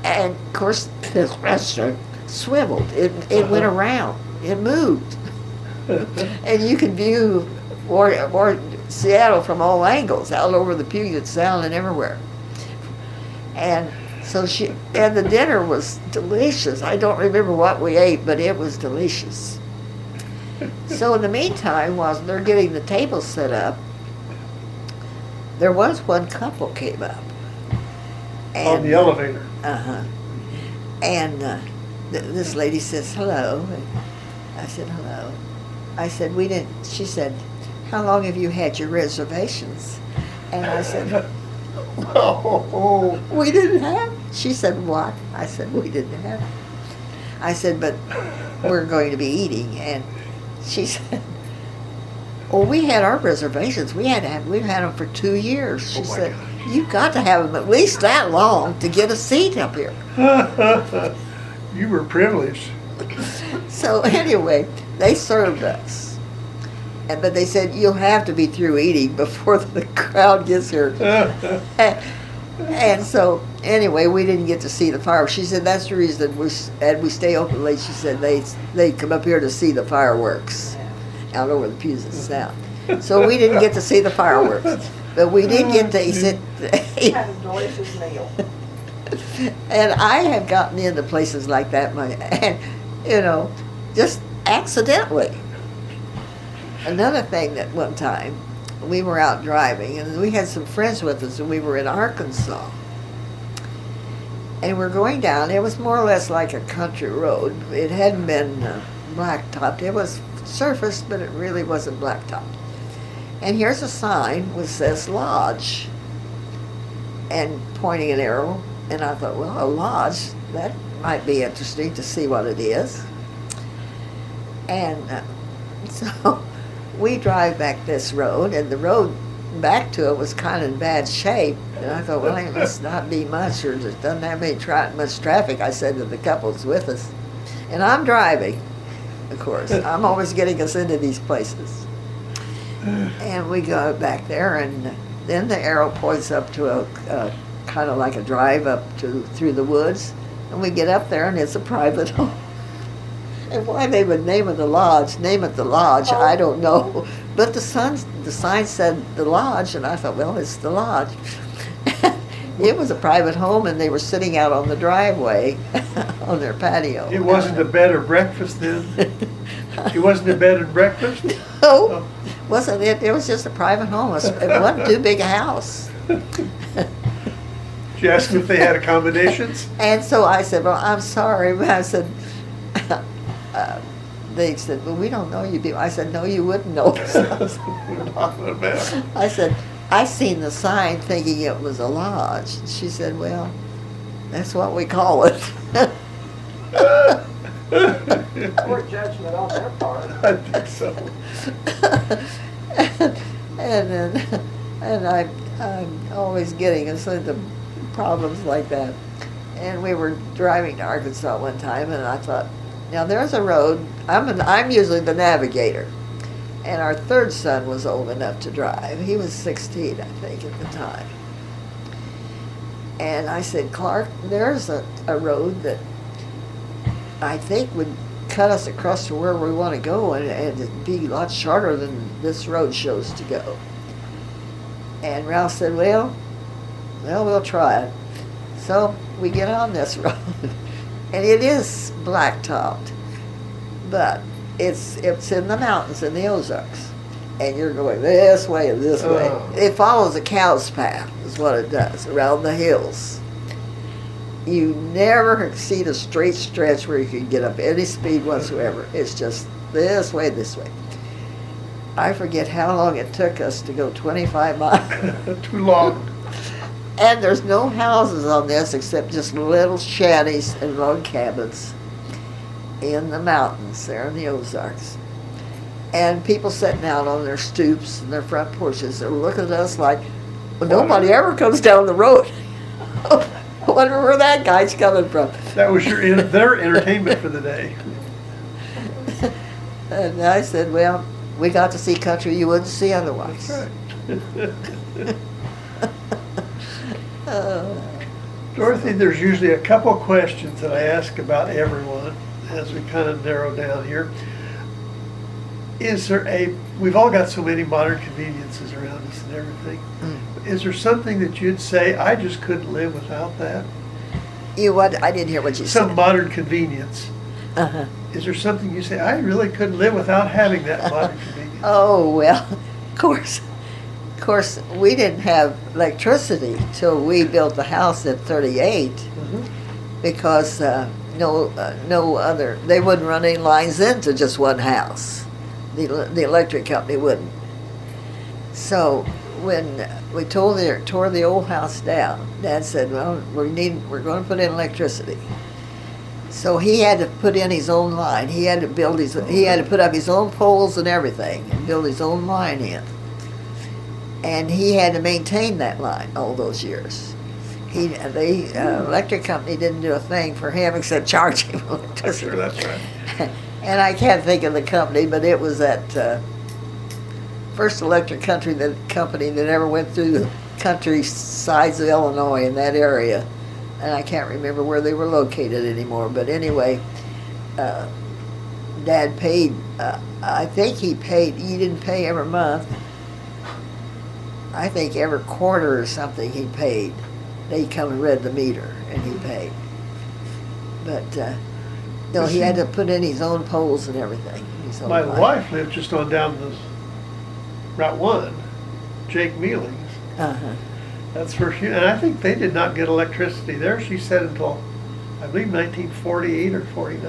and of course, this restaurant swiveled. It went around. It moved. And you could view or Seattle from all angles, out over the Puget Sound and everywhere. And so and the dinner was delicious. I don't remember what we ate, but it was delicious. So in the meantime, while they're getting the table set up, there was one couple came up. On the elevator. Uh-huh. And this lady says, hello. And I said, hello. I said, she said, how long have you had your reservations? And I said, Oh, we didn't have. She said, what? I said, we didn't have. I said, but we're going to be eating. And she said, oh, we had our reservations. We've had them for 2 years. She Oh my said, gosh. you've got to have them at least that long to get a seat up here. you were privileged. So anyway, they served us. But they said, you'll have to be through eating before the crowd gets here. And so, anyway, we didn't get to see the fireworks. She said that's the reason we stay open late. She said they come up here to see the fireworks out over the Puget Sound. So we didn't get to see the fireworks, but we did get to eat. Had a delicious meal. And I have gotten into places like that, and just accidentally. Another thing that one time, we were out driving, and we had some friends with us, and we were in Arkansas. And we're going down. It was more or less like a country road. It hadn't been blacktopped. It was surfaced, but it really wasn't blacktop. And here's a sign which says lodge, and pointing an arrow. And I thought, well, a lodge, that might be interesting to see what it is. And so we drive back this road, and the road back to it was kind of in bad shape. And I thought, well, it must not be much, or it doesn't have much traffic, I said to the couples with us. And I'm driving, of course. I'm always getting us into these places. And we go back there, and then the arrow points up to a kind of like a drive up through the woods. And we get up there, and it's a private home. And why they would name it the lodge, I don't know. But the sign said the lodge, and I thought, well, it's the lodge. It was a private home, and they were sitting out on the driveway on their patio. It wasn't a bed or breakfast then? It wasn't a bed and breakfast? No, Oh. wasn't it? It was just a private home. It wasn't too big a house. Did you ask them if they had accommodations? And so I said, well, I'm sorry, but I said, they said, well, we don't know you people. I said, no, you wouldn't know us. I said, I seen the sign thinking it was a lodge. She said, well, that's what we call it. Poor judgment on their part. I think so. and I'm always getting us into problems like that. And we were driving to Arkansas one time, and I thought, now there's a road. I'm usually the navigator, and our third son was old enough to drive. He was 16, I think, at the time. And I said, Clark, there's a road that I think would cut us across to where we want to go, and it'd be a lot shorter than this road shows to go. And Ralph said, well, we'll try it. So we get on this road, and it is blacktopped, but it's in the mountains in the Ozarks, and you're going this way and this way. Oh. It follows a cow's path, is what it does, around the hills. You never see a straight stretch where you can get up any speed whatsoever. It's just this way, this way. I forget how long it took us to go 25 miles. Too long. And there's no houses on this except just little shanties and log cabins in the mountains there in the Ozarks. And people sitting out on their stoops and their front porches, they're looking at us like, well, nobody ever comes down the road. I wonder where that guy's coming from. That was their entertainment for the day. And I said, well, we got to see country you wouldn't see otherwise. That's right. Oh. Dorothy, there's usually a couple questions that I ask about everyone as we kind of narrow down here. We've all got so many modern conveniences around us and everything. Is there something that you'd say, I just couldn't live without that? You what? I didn't hear what you Some said. modern convenience. Uh-huh. Is there something you say, I really couldn't live without having that modern convenience? Oh, well, of course, we didn't have electricity till we built the house at 38 because no other, they wouldn't run any lines into just one house. The electric company wouldn't. So when we tore the old house down, Dad said, well, we're going to put in electricity. So he had to put in his own line. He had to put up his own poles and everything and build his own line in. And he had to maintain that line all those years. The electric company didn't do a thing for him except charge him electricity. Sure, that's right. And I can't think of the company, but it was that first electric company that ever went through the countrysides of Illinois in that area. And I can't remember where they were located anymore. But anyway, Dad paid, I think he didn't pay every month. I think every quarter or something he paid. They come and read the meter and he paid. But no, he had to put in his own poles and everything. My wife lived just on down the Route 1, Jake Mealing's. Uh-huh. That's where and I think they did not get electricity there, she said, until I believe 1948 or 49.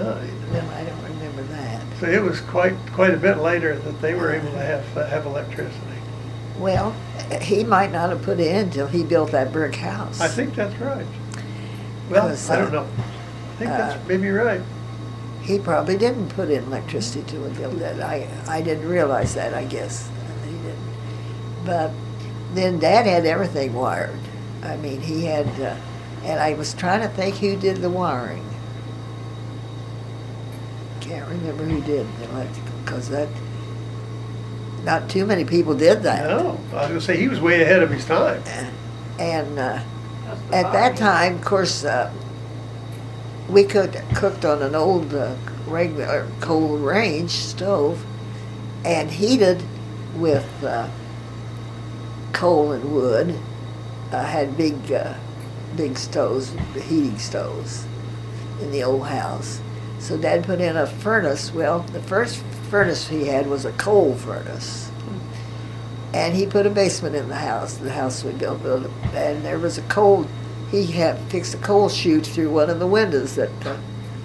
No, I don't remember that. So it was quite a bit later that they were able to have electricity. Well, he might not have put it in until he built that brick house. I think that's right. Well, 'Cause, I don't know. I think that's maybe right. He probably didn't put in electricity till he built that. I didn't realize that, I guess. He didn't. But then Dad had everything wired. I mean, he had, and I was trying to think who did the wiring. Can't remember who did the electrical, because that, not too many people did that. No, I was gonna say he was way ahead of his time. And at that time, of course, we cooked on an old regular coal range stove and heated with coal and wood. Had big stoves, heating stoves in the old house. So Dad put in a furnace. Well, the first furnace he had was a coal furnace. And he put a basement in the house we built, and there was a coal, he had fixed a coal chute through one of the windows that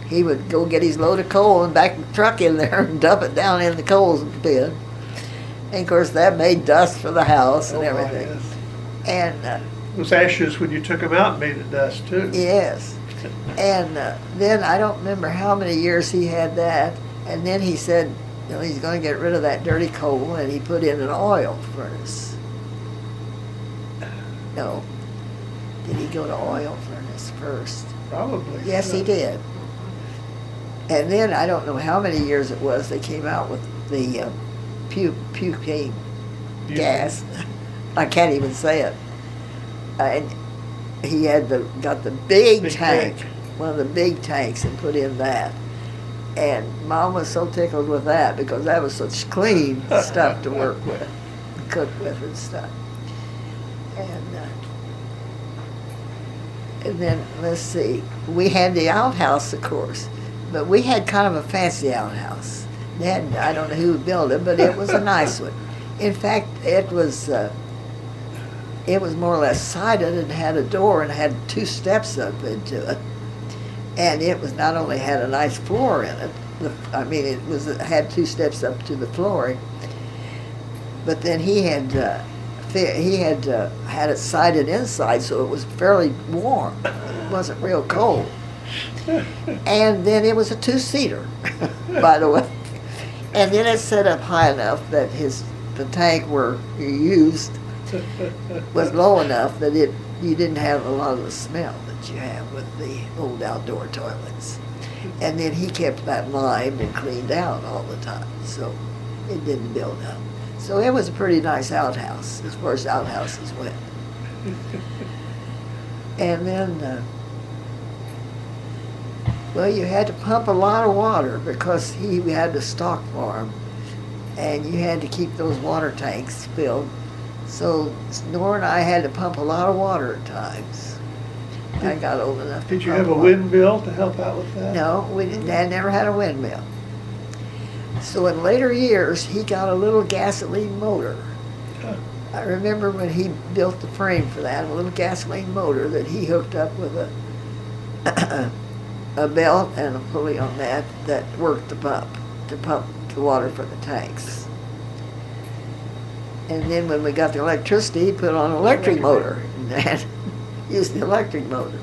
he would go get his load of coal and back the truck in there and dump it down in the coal bin. And of course that made dust for the house and Oh, my, everything. yes. And Those ashes, when you took them out, made it dust too. yes. And then I don't remember how many years he had that. And then he said, you know, he's going to get rid of that dirty coal, and he put in an oil furnace. No. Did he go to oil furnace first? Probably. Yes, he did. And then I don't know how many years it was they came out with the putane gas. I can't even say it. And he had got the big tank, one of the big tanks, and put in that. And Mom was so tickled with that because that was such clean stuff to work with, cook with and stuff. And then, let's see, we had the outhouse, of course, but we had kind of a fancy outhouse. Dad, I don't know who built it, but it was a nice one. In fact, it was more or less sided and had a door and had 2 steps up into it. And it was not only had a nice floor in it, it had 2 steps up to the flooring, but then he had had it sided inside, so it was fairly warm. It wasn't real cold. And then it was a 2-seater, by the way. And then it set up high enough that the tank where you used was low enough that you didn't have a lot of the smell that you have with the old outdoor toilets. And then he kept that limed and cleaned out all the time, so it didn't build up. So it was a pretty nice outhouse, as far as outhouses went. And then, well, you had to pump a lot of water because he had a stock farm, and you had to keep those water tanks filled. So Nora and I had to pump a lot of water at times. I got old enough to Did you pump have a water. windmill to help out with that? No, we didn't. Dad never had a windmill. So in later years, he got a little gasoline motor. Huh. I remember when he built the frame for that, a little gasoline motor that he hooked up with a belt and a pulley on that worked to pump the water for the tanks. And then when we got the electricity, he put on an electric motor and used the electric motor.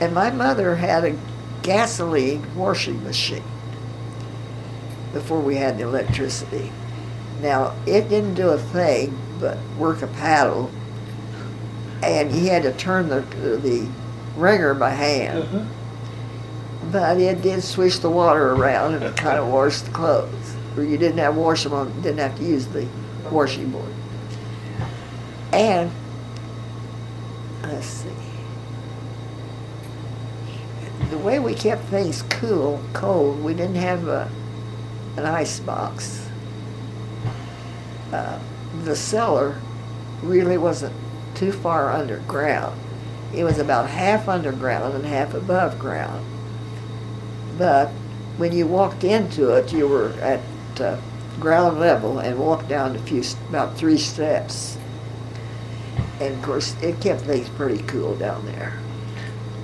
And my mother had a gasoline washing machine before we had the electricity. Now, it didn't do a thing but work a paddle, and you had to turn the wringer by hand. Uh-huh. But it did swish the water around and it kind of washed the clothes. Or you didn't have to wash them on, didn't have to use the washing board. And, let's see, the way we kept things cold, we didn't have an ice box. The cellar really wasn't too far underground. It was about half underground and half above ground. But when you walked into it, you were at ground level and walked down about 3 steps. And of course, it kept things pretty cool down there.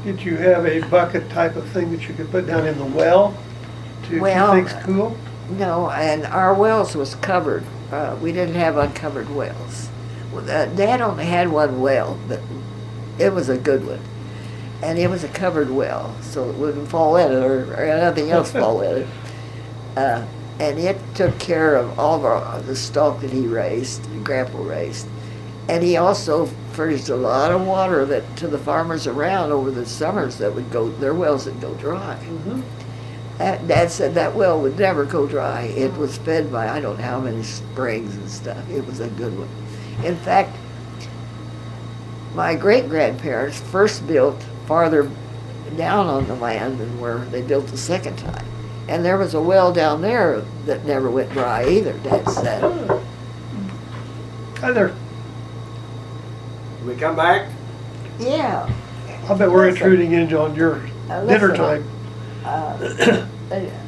Did you have a bucket type of thing that you could put down in the well to Well, keep things cool? No, and our wells was covered. We didn't have uncovered wells. Well, Dad only had one well, but it was a good one. And it was a covered well, so it wouldn't fall in it or nothing else fall in it. And it took care of all of the stock that he raised, Grandpa raised. And he also furnished a lot of water to the farmers around over the summers that would go, their wells would go dry. Mhm. Dad said that well would never go dry. It was fed by I don't know how many springs and stuff. It was a good one. In fact, my great-grandparents first built farther down on the land than where they built the second time. And there was a well down there that never went dry either, Dad said. Hi there. We come back? Yeah. I bet we're Listen. intruding into on your dinner Listen. time.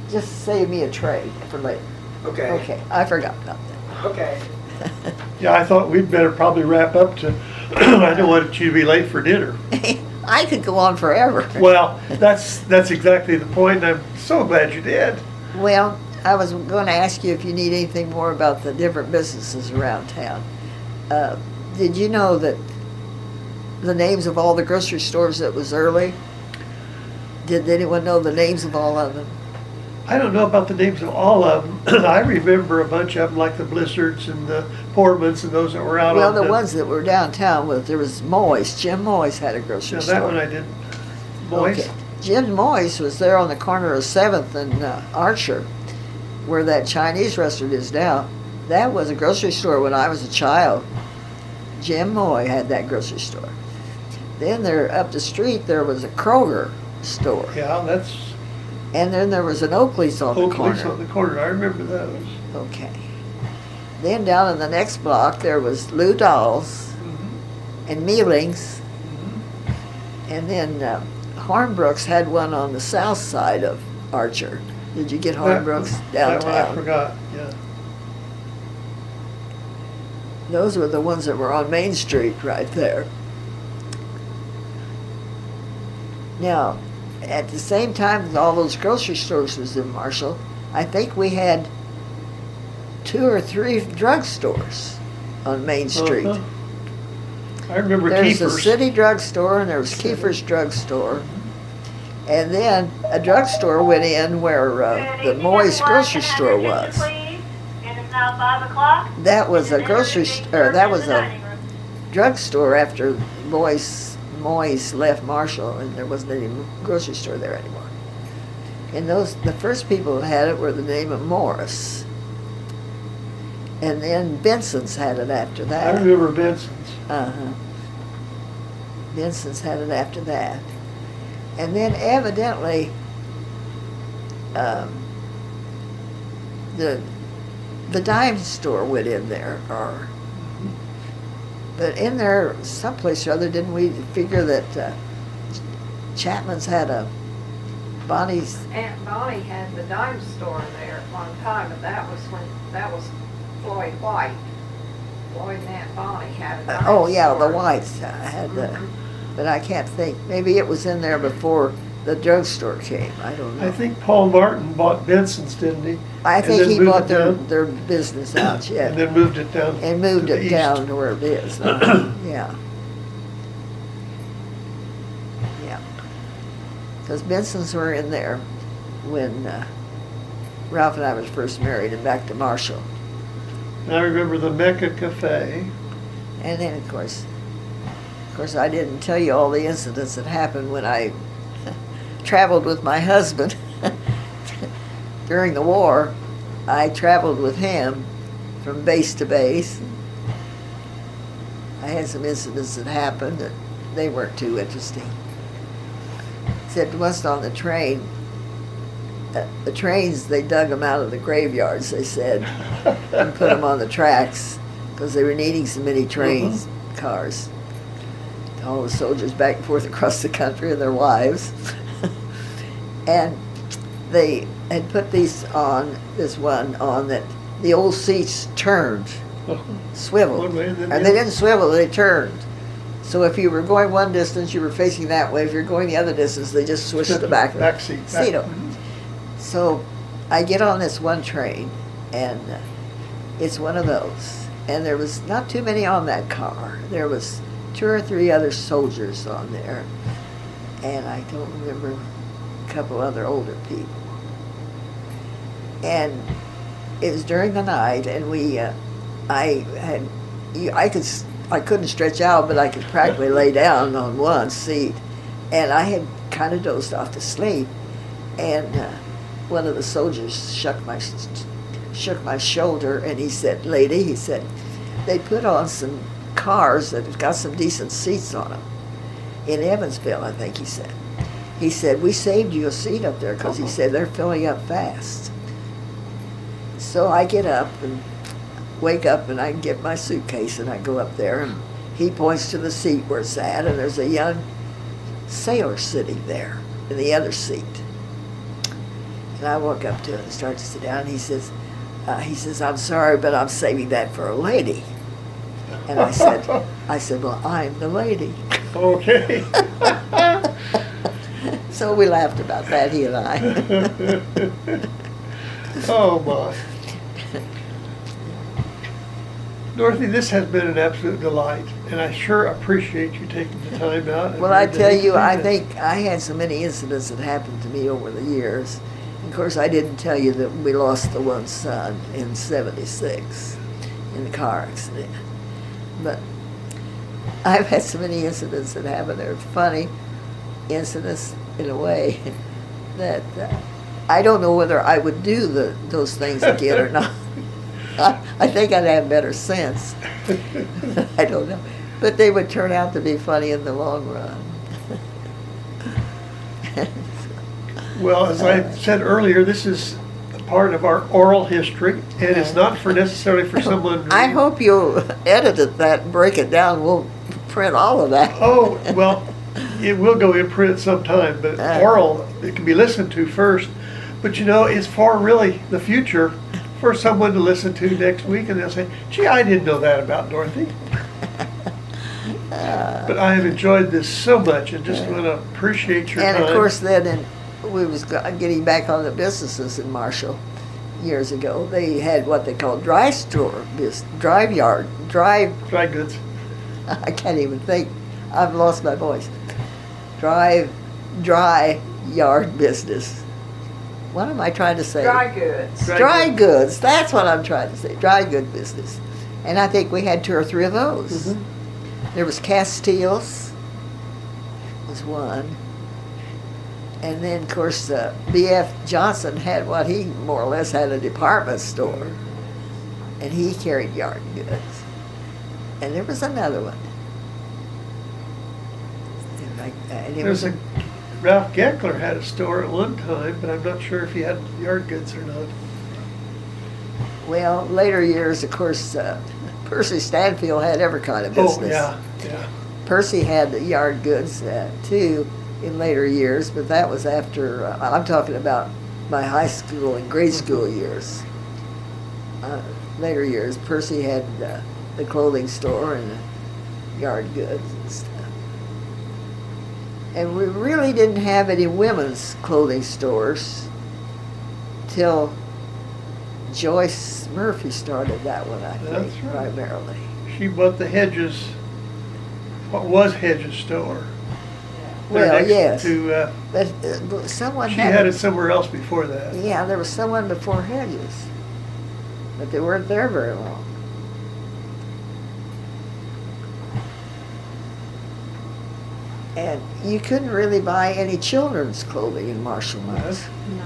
Just save me a tray for later. Okay. Okay, I forgot about Okay. that. Yeah, I thought we'd better probably wrap up to, I don't want you to be late for dinner. I could go on forever. Well, that's exactly the point, and I'm so glad you did. Well, I was going to ask you if you need anything more about the different businesses around town. Did you know that the names of all the grocery stores that was early? Did anyone know the names of all of them? I don't know about the names of all of them. I remember a bunch of them, like the Blizzards and the Portmans and those that were out Well, on the ones that were downtown, there was Moy's. Jim Moy's had a grocery Now, store. that one I didn't. Boys? Okay. Jim Moy's was there on the corner of 7th and Archer, where that Chinese restaurant is now. That was a grocery store when I was a child. Jim Moy had that grocery store. Then there, up the street, there was a Kroger store. Yeah, that's And then there was an Oakley's on the Oakley's corner. on the corner. I remember those. Okay. Then down in the next block, there was Lou Dolls Mhm. and Mealings. Mhm. And then Hornbrooks had one on the south side of Archer. Did you get Hornbrooks That one I downtown? forgot, yeah. Those were the ones that were on Main Street right there. Now, at the same time that all those grocery stores was in Marshall, I think we had 2 or 3 drugstores on Main Street. Uh-huh. I remember There's the Kiefer's. City Drugstore and there was Kiefer's Drugstore. And then a drugstore went in where the Moy's grocery store was. It is now 5 o'clock. That was a grocery, that was a drugstore after Moy's left Marshall, and there wasn't any grocery store there anymore. And the first people that had it were the name of Morris. And then Benson's had it after I that. remember Benson's. Uh-huh. Benson's had it after that. And then evidently, the dime store went in there, but in there someplace or other, didn't we figure that Chapman's had a Bonnie's? Aunt Bonnie had the dime store there at one time, but that was Floyd White. Floyd and Aunt Bonnie had a dime store. Oh yeah, the Whites had the, but I can't think. Maybe it was in there before the drugstore came. I don't know. I think Paul Martin bought Benson's, didn't he? I and think then he moved bought it their, down. their business out, yeah. And then moved it down. And moved to the it east. down to where it is. Yeah. Yeah. Because Benson's were in there when Ralph and I was first married and back to Marshall. And I remember the Mecca Cafe. And then, of course, I didn't tell you all the incidents that happened when I traveled with my husband during the war. I traveled with him from base to base. I had some incidents that happened that they weren't too interesting. Except once on the train, the trains, they dug them out of the graveyards, they said, and put them on the tracks because they were needing so many trains, cars. All the soldiers back and forth across the country and their wives. And they had put this one on that the old seats turned, swiveled. One way and then And the they other. didn't swivel, they turned. So if you were going one distance, you were facing that way. If you're going the other distance, they just switched the back seat. seat over. So I get on this one train, and it's one of those. And there was not too many on that car. There was 2 or 3 other soldiers on there, and I don't remember a couple other older people. And it was during the night, and I couldn't stretch out, but I could practically lay down on one seat, and I had kind of dozed off to sleep, and one of the soldiers shook my shoulder, and he said, "Lady," he said, "they put on some cars that have got some decent seats on them in Evansville," I think he said. He said, "We saved you a seat up there," because he said they're filling up fast. So I get up and wake up, and I get my suitcase, and I go up there, and he points to the seat where it's at, and there's a young sailor sitting there in the other seat. And I walk up to it and start to sit down, and he says, "I'm sorry, but I'm saving that for a lady." And I said, "Well, I'm the lady." Okay. So we laughed about that, he and I. Oh, my. Dorothy, this has been an absolute delight, and I sure appreciate you taking the time out. of Well, your I tell day to you, do I this. think I had so many incidents that happened to me over the years. Of course, I didn't tell you that we lost the one son in '76 in a car accident. But I've had so many incidents that happened. They're funny incidents in a way that I don't know whether I would do those things again or not. I think I'd have better sense. I don't know. But they would turn out to be funny in the long run. Well, as I said earlier, this is a part of our oral history, and it's not for necessarily for someone who... I hope you'll edit that and break it down. We'll print all of that. Oh, well, it will go in print sometime, but oral, it can be listened to first. But you know, it's for really the future, for someone to listen to next week, and they'll say, "Gee, I didn't know that about Dorothy." But I have enjoyed this so much, and just want to appreciate your time. And of course, then we was getting back on the businesses in Marshall years ago. They had what they called dry goods. I can't even think. I've lost my voice. Dry yard business. What am I trying to say? Dry goods. Dry goods. That's what I'm trying to say. Dry good business. And I think we had 2 or 3 of those. Mhm. There was Castiles, was one. And then, of course, B.F. Johnson had what he more or less had a department store. And he carried yard goods. And there was another one. And it was Ralph Geckler had a store at one time, but I'm not sure if he had yard goods or not. well, later years, of course, Percy Stanfield had every kind of business. Oh, yeah. Percy had the yard goods too in later years, but that was after, I'm talking about my high school and grade school years. Later years, Percy had the clothing store and the yard goods and stuff. And we really didn't have any women's clothing stores till Joyce Murphy started that one, I think, That's right. primarily. She bought the Hedges, what was Hedges' store. They're Well, next yes. To, But someone she had had it somewhere else before that. Yeah, there was someone before Hedges, but they weren't there very long. And you couldn't really buy any children's clothing in Marshall Mills. No,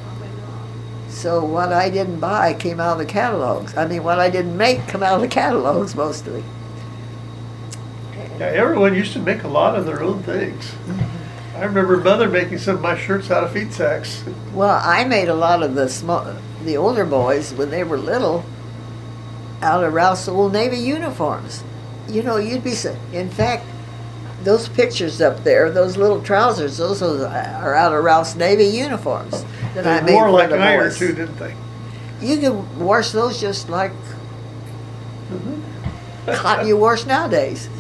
probably not. So what I didn't buy came out of the catalogs. I mean, what I didn't make come out of the catalogs mostly. Yeah, everyone used to make a lot of their own things. I remember Mother making some of my shirts out of feed sacks. Well, I made a lot of the older boys when they were little out of Ralph's Old Navy uniforms. You know, you'd be in fact, those pictures up there, those little trousers, those are out of Ralph's Navy uniforms that I They made wore for like the an eye or boys. two, didn't they? You could wash those just like cotton you wash nowadays.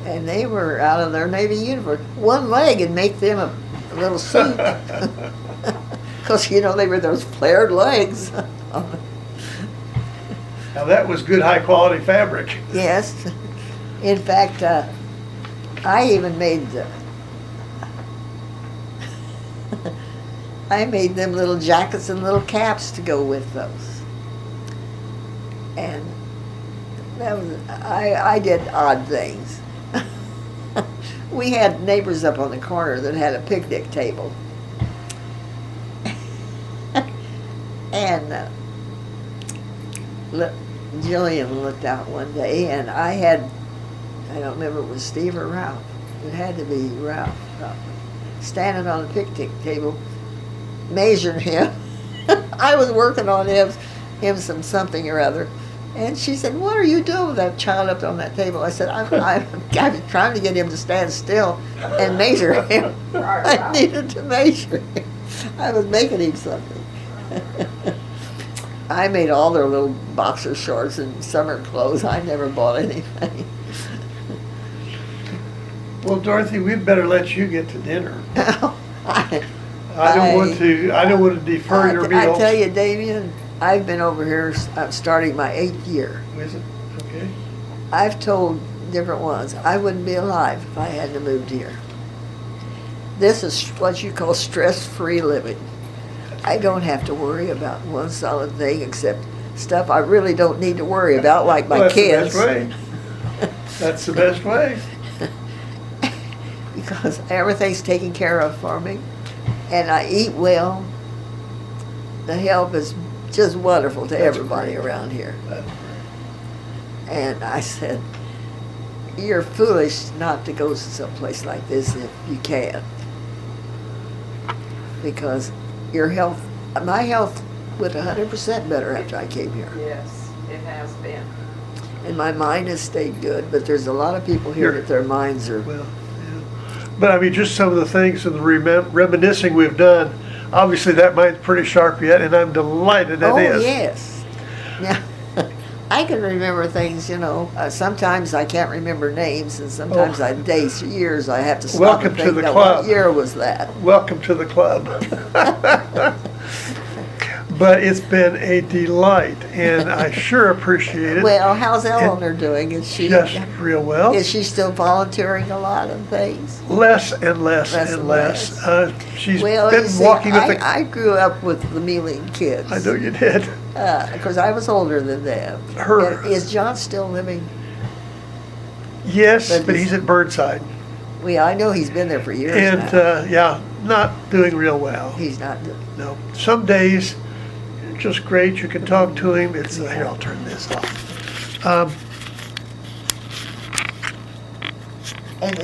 And they were out of their Navy uniform. One leg and make them a little suit. Because, you know, they were those flared legs. Now, that was good, high-quality fabric. Yes. In fact, I even made I made them little jackets and little caps to go with those. And that was, I did odd things. We had neighbors up on the corner that had a picnic table. And Jillian looked out one day, and I don't remember if it was Steve or Ralph. It had to be Ralph, probably. Standing on the picnic table, measuring him. I was working on him something or other. And she said, "What are you doing with that child up on that table?" I said, I'm trying to get him to stand still and measure him. I needed to measure him. I was making him something. I made all their little boxer shorts and summer clothes. I never bought anything. Well, Dorothy, we'd better let you get to dinner. I I don't want to defer your meal. I tell you, Damien, I've been over here starting my 8th year. Is it? Okay. I've told different ones I wouldn't be alive if I hadn't moved here. This is what you call stress-free living. I don't have to worry about one solid thing except stuff I really don't need to worry about, like my Well, kids. That's the best way. Because everything's taken care of for me, and I eat well. The help is just wonderful to everybody around here. That's great. And I said, "You're foolish not to go to someplace like this if you can. Because my health went 100% better after I came here. Yes, it has been. And my mind has stayed good, but there's a lot of people here that their minds are..." Well, yeah. But I mean, just some of the things and the reminiscing we've done, obviously that mind's pretty sharp yet, and I'm delighted it is. Oh, yes. Now, I can remember things, you know. Sometimes I can't remember names, and sometimes days, years, I have to stop Welcome and to think, the now, club. what year was that? Welcome to the club. But it's been a delight, and I sure appreciate it. Well, how's Eleanor doing? Is she Just real well. is she still volunteering a lot of things? Less and less Less and and less. She's Well, been you see, walking with the... I grew up with the Mealing kids. I know you did. Because I was older than them. Her- Is John still living? Yes, But but he's at Burnside. Well, I know he's been there for years And, now. yeah, not doing real well. He's not doing. No. Some days, just great. You can talk to him. It's here. I'll turn this off. And